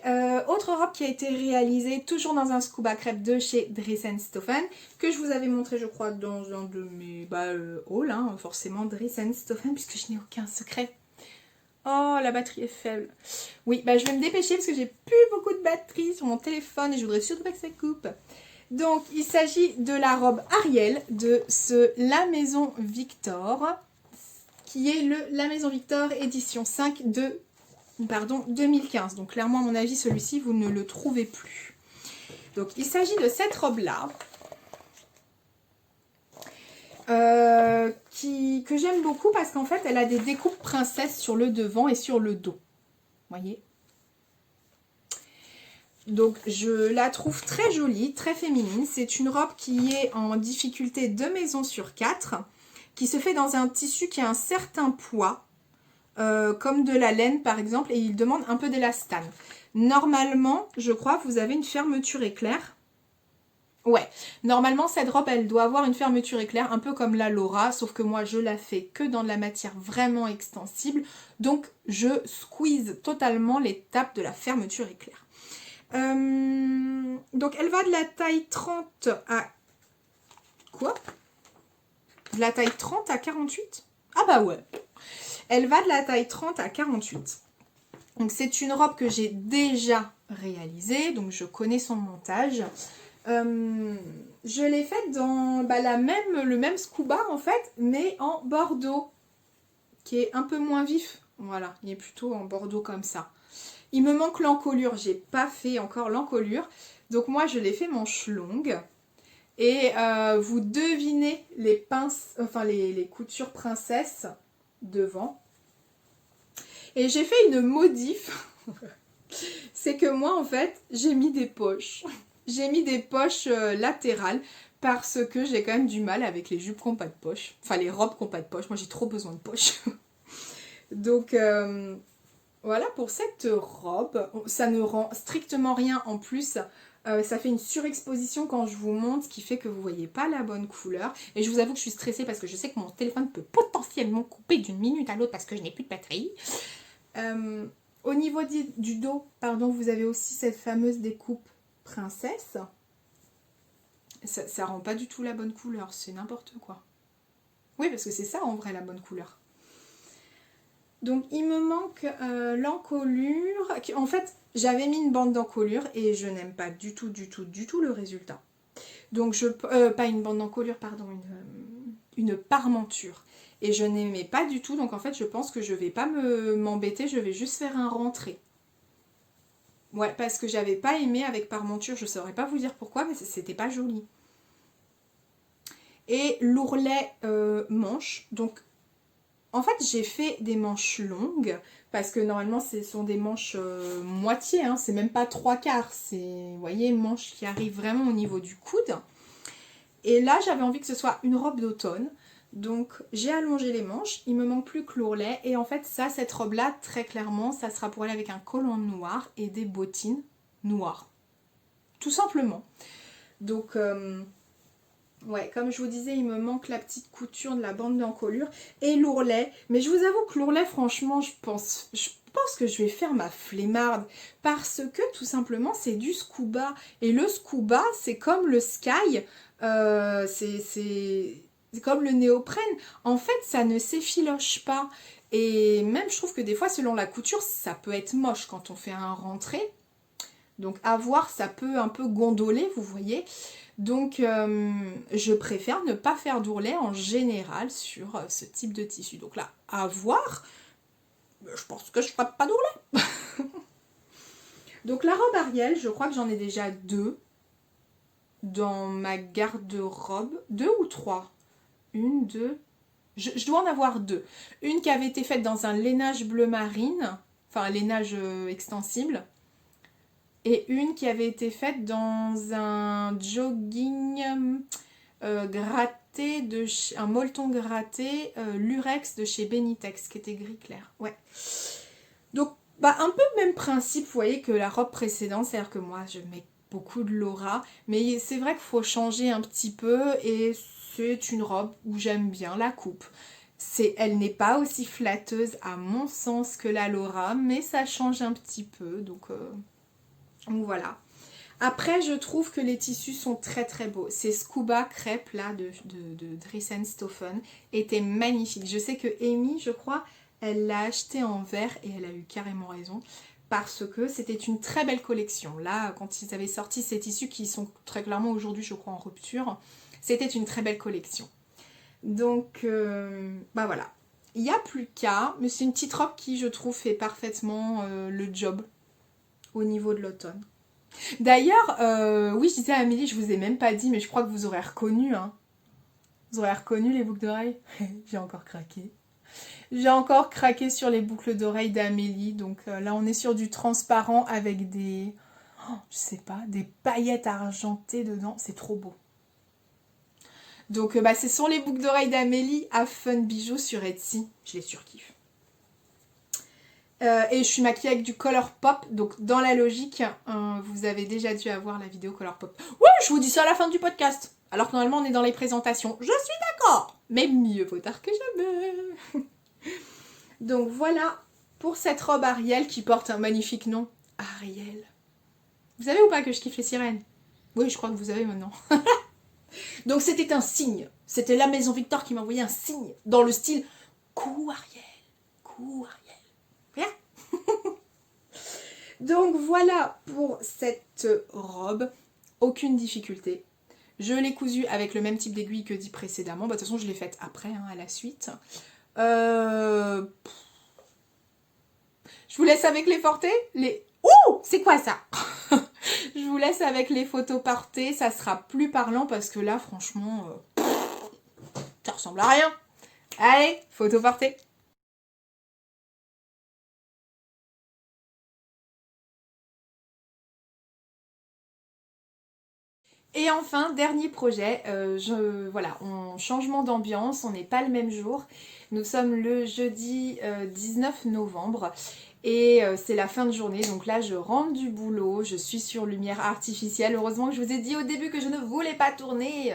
autre robe qui a été réalisée toujours dans un scuba crêpe de chez Dressenstoffen, que je vous avais montré, je crois, dans un de mes hauls, hein, forcément Dressenstoffen, puisque je n'ai aucun secret. Oh, la batterie est faible. Oui, bah, je vais me dépêcher parce que j'ai plus beaucoup de batterie sur mon téléphone et je voudrais surtout pas que ça coupe. Donc, il s'agit de la robe Ariel de ce La Maison Victor, qui est le La Maison Victor édition 5 de 2015. Donc clairement, à mon avis, celui-ci, vous ne le trouvez plus. Donc il s'agit de cette robe-là, que j'aime beaucoup parce qu'en fait, elle a des découpes princesses sur le devant et sur le dos. Vous voyez? Donc je la trouve très jolie, très féminine. C'est une robe qui est en difficulté 2 maisons sur 4, qui se fait dans un tissu qui a un certain poids, comme de la laine par exemple, et il demande un peu d'élastane. Normalement, je crois que vous avez une fermeture éclair. Ouais, normalement cette robe elle doit avoir une fermeture éclair, un peu comme la Laura, sauf que moi je la fais que dans de la matière vraiment extensible, donc je squeeze totalement l'étape de la fermeture éclair. Donc elle va de la taille 30 à... Quoi? De la taille 30 à 48? Ah bah ouais. Elle va de la taille 30 à 48. Donc c'est une robe que j'ai déjà réalisée, donc je connais son montage. Je l'ai faite dans le même scuba en fait, mais en bordeaux, qui est un peu moins vif. Voilà, il est plutôt en bordeaux comme ça. Il me manque l'encolure, j'ai pas fait encore l'encolure. Donc moi je l'ai fait manche longue. Et vous devinez les pinces, enfin les coutures princesses devant. Et j'ai fait une modif. C'est que moi en fait j'ai mis des poches. J'ai mis des poches latérales parce que j'ai quand même du mal avec les jupes qui n'ont pas de poche. Enfin, les robes qui n'ont pas de poche. Moi, j'ai trop besoin de poche. Donc, voilà pour cette robe. Ça ne rend strictement rien en plus. Ça fait une surexposition quand je vous montre, ce qui fait que vous ne voyez pas la bonne couleur. Et je vous avoue que je suis stressée parce que je sais que mon téléphone peut potentiellement couper d'une minute à l'autre parce que je n'ai plus de batterie. Au niveau du dos, pardon, vous avez aussi cette fameuse découpe princesse. Ça rend pas du tout la bonne couleur, c'est n'importe quoi. Oui, parce que c'est ça en vrai la bonne couleur. Donc il me manque l'encolure. En fait, j'avais mis une bande d'encolure et je n'aime pas du tout le résultat. Donc, pas une bande d'encolure, pardon, une parmenture. Et je n'aimais pas du tout, donc en fait, je pense que je vais pas m'embêter, je vais juste faire un rentré. Ouais, parce que j'avais pas aimé avec parmenture, je saurais pas vous dire pourquoi, mais c'était pas joli. Et l'ourlet manche, donc en fait j'ai fait des manches longues, parce que normalement ce sont des manches moitié, hein, c'est même pas 3/4, c'est, vous voyez, manches qui arrivent vraiment au niveau du coude. Et là j'avais envie que ce soit une robe d'automne, donc j'ai allongé les manches, il me manque plus que l'ourlet, et en fait ça, cette robe là, très clairement, ça sera pour aller avec un collant noir et des bottines noires. Tout simplement. Donc, ouais, comme je vous disais, il me manque la petite couture de la bande d'encolure et l'ourlet. Mais je vous avoue que l'ourlet, franchement, je pense que je vais faire ma flemmarde. Parce que, tout simplement, c'est du scuba. Et le scuba, c'est comme le sky. C'est comme le néoprène. En fait, ça ne s'effiloche pas. Et même, je trouve que des fois, selon la couture, ça peut être moche quand on fait un rentré. Donc à voir, ça peut un peu gondoler, vous voyez. Donc je préfère ne pas faire d'ourlet en général sur ce type de tissu. Donc là, à voir, je pense que je ne ferai pas d'ourlet. Donc la robe Ariel, je crois que j'en ai déjà 2 dans ma garde-robe. 2 ou 3. Une, deux. Je dois en avoir 2. Une qui avait été faite dans un lainage bleu marine, enfin un lainage extensible. Et une qui avait été faite dans un jogging gratté, un molleton gratté lurex de chez Benitex, qui était gris clair. Ouais. Donc, bah, un peu le même principe, vous voyez, que la robe précédente, c'est-à-dire que moi, je mets beaucoup de Laura, mais c'est vrai qu'il faut changer un petit peu, et c'est une robe où j'aime bien la coupe. Elle n'est pas aussi flatteuse à mon sens que la Laura, mais ça change un petit peu, donc voilà. Après, je trouve que les tissus sont très très beaux. Ces scuba crêpes là de Dries&Stoffen étaient magnifiques. Je sais que Amy, je crois, elle l'a acheté en vert et elle a eu carrément raison. Parce que c'était une très belle collection. Là, quand ils avaient sorti ces tissus qui sont très clairement aujourd'hui, je crois, en rupture, c'était une très belle collection. Donc, bah voilà. Il n'y a plus qu'à, mais c'est une petite robe qui, je trouve, fait parfaitement le job au niveau de l'automne. D'ailleurs, oui, je disais à Amélie, je vous ai même pas dit, mais je crois que vous aurez reconnu, hein. Vous aurez reconnu les boucles d'oreilles. J'ai encore craqué. J'ai encore craqué sur les boucles d'oreilles d'Amélie. Donc là, on est sur du transparent avec des, je sais pas, des paillettes argentées dedans. C'est trop beau. Donc, bah, ce sont les boucles d'oreilles d'Amélie à Fun Bijoux sur Etsy. Je les surkiffe. Et je suis maquillée avec du Color Pop, donc dans la logique, vous avez déjà dû avoir la vidéo Color Pop. Ouais, je vous dis ça à la fin du podcast. Alors que normalement on est dans les présentations. Je suis d'accord, mais mieux vaut tard que jamais. Donc voilà pour cette robe Ariel qui porte un magnifique nom. Ariel. Vous savez ou pas que je kiffe les sirènes? Oui, je crois que vous savez maintenant. Donc c'était un signe. C'était la Maison Victor qui m'a envoyé un signe dans le style coucou Ariel. Coucou Ariel. Donc voilà pour cette robe, aucune difficulté. Je l'ai cousue avec le même type d'aiguille que dit précédemment. Bah, de toute façon, je l'ai faite après, hein, à la suite. Je vous laisse avec les portées. Oh, c'est quoi ça? Je vous laisse avec les photos portées. Ça sera plus parlant parce que là, franchement, ça ressemble à rien. Allez, photos portées. Et enfin, dernier projet, voilà, changement d'ambiance, on n'est pas le même jour. Nous sommes le jeudi 19 novembre et c'est la fin de journée. Donc là, je rentre du boulot, je suis sur lumière artificielle. Heureusement que je vous ai dit au début que je ne voulais pas tourner.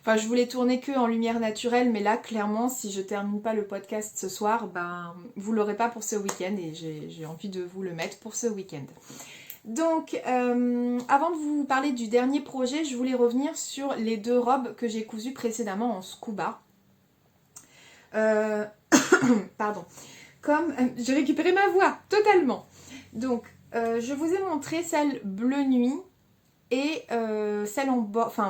Enfin, je voulais tourner que en lumière naturelle, mais là, clairement, si je termine pas le podcast ce soir, ben, vous l'aurez pas pour ce week-end et j'ai envie de vous le mettre pour ce week-end. Donc, avant de vous parler du dernier projet, je voulais revenir sur les 2 robes que j'ai cousues précédemment en scuba. Pardon. Comme j'ai récupéré ma voix totalement. Donc, je vous ai montré celle bleu nuit et celle en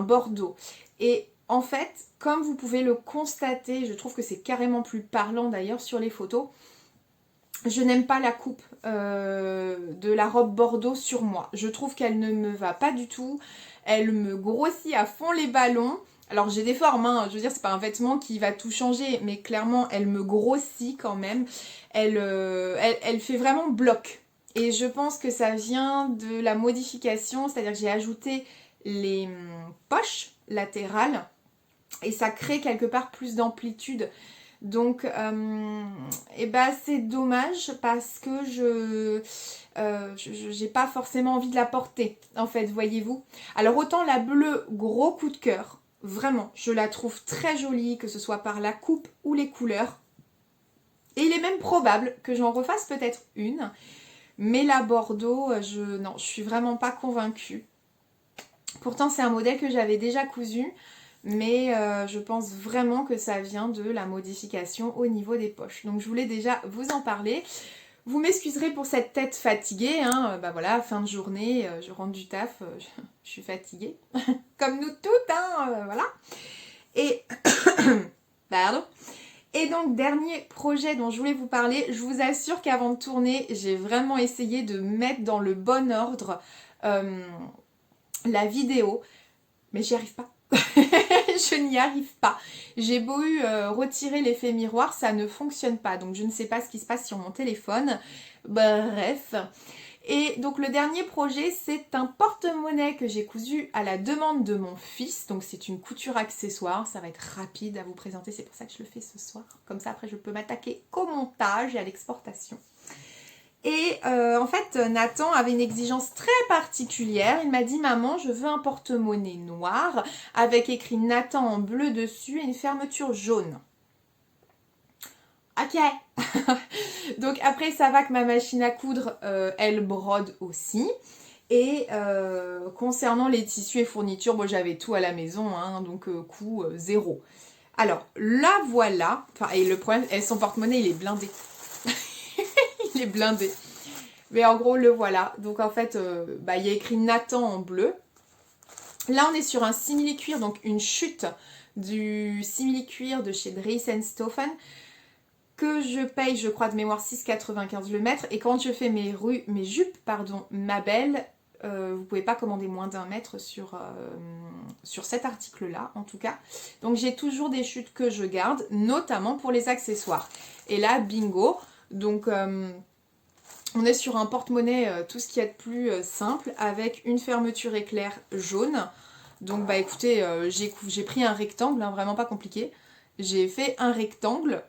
Bordeaux. Et en fait, comme vous pouvez le constater, je trouve que c'est carrément plus parlant d'ailleurs sur les photos, je n'aime pas la coupe de la robe Bordeaux sur moi. Je trouve qu'elle ne me va pas du tout. Elle me grossit à fond les ballons. Alors j'ai des formes, hein. Je veux dire, c'est pas un vêtement qui va tout changer, mais clairement, elle me grossit quand même. Elle fait vraiment bloc. Et je pense que ça vient de la modification, c'est-à-dire que j'ai ajouté les poches latérales et ça crée quelque part plus d'amplitude. Donc, c'est dommage parce que j'ai pas forcément envie de la porter, en fait, voyez-vous. Alors, autant la bleue, gros coup de cœur, vraiment, je la trouve très jolie, que ce soit par la coupe ou les couleurs. Et il est même probable que j'en refasse peut-être une. Mais la Bordeaux, je suis vraiment pas convaincue. Pourtant, c'est un modèle que j'avais déjà cousu. Mais je pense vraiment que ça vient de la modification au niveau des poches. Donc je voulais déjà vous en parler. Vous m'excuserez pour cette tête fatiguée, hein. Voilà, fin de journée, je rentre du taf, je suis fatiguée. Comme nous toutes, hein, voilà. Et... Pardon. Et donc, dernier projet dont je voulais vous parler, je vous assure qu'avant de tourner, j'ai vraiment essayé de mettre dans le bon ordre la vidéo, mais j'y arrive pas. Je n'y arrive pas. J'ai beau retirer l'effet miroir, ça ne fonctionne pas. Donc je ne sais pas ce qui se passe sur mon téléphone. Bref. Et donc le dernier projet, c'est un porte-monnaie que j'ai cousu à la demande de mon fils. Donc c'est une couture accessoire. Ça va être rapide à vous présenter. C'est pour ça que je le fais ce soir. Comme ça, après, je peux m'attaquer qu'au montage et à l'exportation. Et en fait, Nathan avait une exigence très particulière. Il m'a dit, maman, je veux un porte-monnaie noir avec écrit Nathan en bleu dessus et une fermeture jaune. Ok. Donc après, ça va que ma machine à coudre, elle brode aussi. Et concernant les tissus et fournitures, moi j'avais tout à la maison, hein, donc coût zéro. Alors là voilà, et le problème, son porte-monnaie il est blindé. Il est blindé. Mais en gros, le voilà. Donc en fait, il y a écrit Nathan en bleu. Là, on est sur un simili-cuir, donc une chute du simili-cuir de chez Dress & Stoffen que je paye, je crois, de mémoire 6,95 le mètre. Et quand je fais mes jupes, ma belle, vous pouvez pas commander moins d'1 mètre sur cet article-là, en tout cas. Donc j'ai toujours des chutes que je garde, notamment pour les accessoires. Et là, bingo. Donc... on est sur un porte-monnaie, tout ce qui est de plus simple, avec une fermeture éclair jaune. Donc écoutez, j'ai pris un rectangle, hein, vraiment pas compliqué. J'ai fait un rectangle,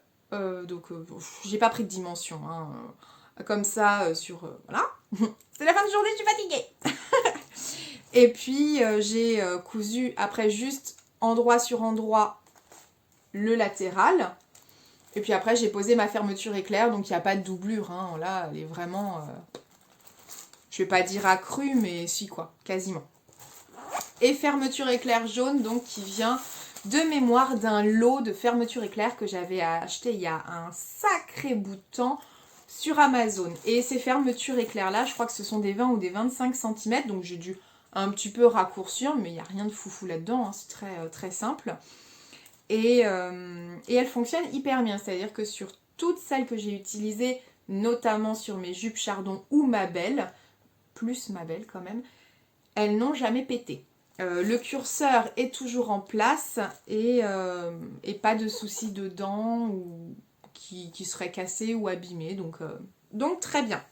j'ai pas pris de dimension, hein, comme ça, voilà. C'est la fin de journée, je suis fatiguée. Et puis j'ai cousu après juste endroit sur endroit le latéral. Et puis après, j'ai posé ma fermeture éclair, donc il n'y a pas de doublure. Hein. Là, elle est vraiment... je vais pas dire accrue, mais si quoi, quasiment. Et fermeture éclair jaune, donc qui vient de mémoire d'un lot de fermeture éclair que j'avais acheté il y a un sacré bout de temps sur Amazon. Et ces fermetures éclair là, je crois que ce sont des 20 ou des 25 cm, donc j'ai dû un petit peu raccourcir, mais il n'y a rien de foufou là-dedans, hein. C'est très, très simple. Et elle fonctionne hyper bien, c'est-à-dire que sur toutes celles que j'ai utilisées, notamment sur mes jupes Chardon ou ma belle, plus ma belle quand même, elles n'ont jamais pété. Le curseur est toujours en place et pas de soucis dedans ou qui serait cassé ou abîmé, donc très bien.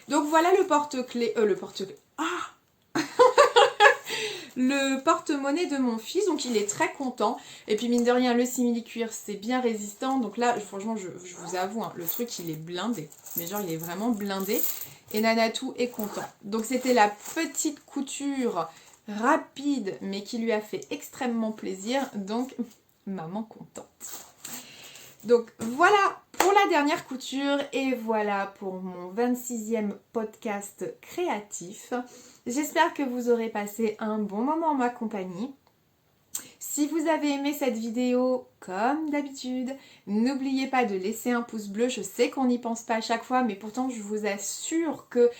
Donc voilà le porte-clés, le porte-monnaie de mon fils, donc il est très content. Et puis mine de rien, le simili-cuir, c'est bien résistant. Donc là, franchement, je vous avoue, hein, le truc, il est blindé. Mais genre, il est vraiment blindé. Et Nanatou est content. Donc c'était la petite couture rapide, mais qui lui a fait extrêmement plaisir. Donc, maman contente. Donc voilà pour la dernière couture et voilà pour mon 26e podcast créatif. J'espère que vous aurez passé un bon moment en ma compagnie. Si vous avez aimé cette vidéo, comme d'habitude, n'oubliez pas de laisser un pouce bleu. Je sais qu'on n'y pense pas à chaque fois, mais pourtant je vous assure que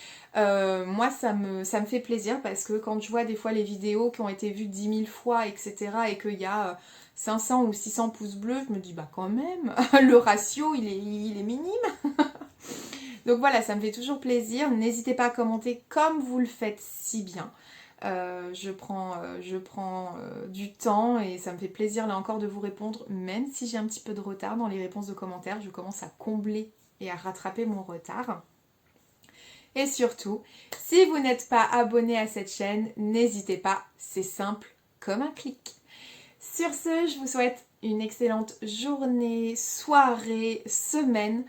moi ça me fait plaisir parce que quand je vois des fois les vidéos qui ont été vues 10 000 fois, etc. et qu'il y a 500 ou 600 pouces bleus, je me dis bah quand même, le ratio il est minime. Donc voilà, ça me fait toujours plaisir. N'hésitez pas à commenter comme vous le faites si bien. Je prends du temps et ça me fait plaisir là encore de vous répondre, même si j'ai un petit peu de retard dans les réponses de commentaires. Je commence à combler et à rattraper mon retard. Et surtout, si vous n'êtes pas abonné à cette chaîne, n'hésitez pas, c'est simple comme un clic. Sur ce, je vous souhaite une excellente journée, soirée, semaine,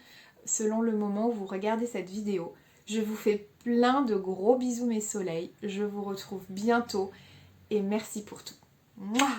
selon le moment où vous regardez cette vidéo. Je vous fais plein de gros bisous mes soleils. Je vous retrouve bientôt et merci pour tout. Mouah.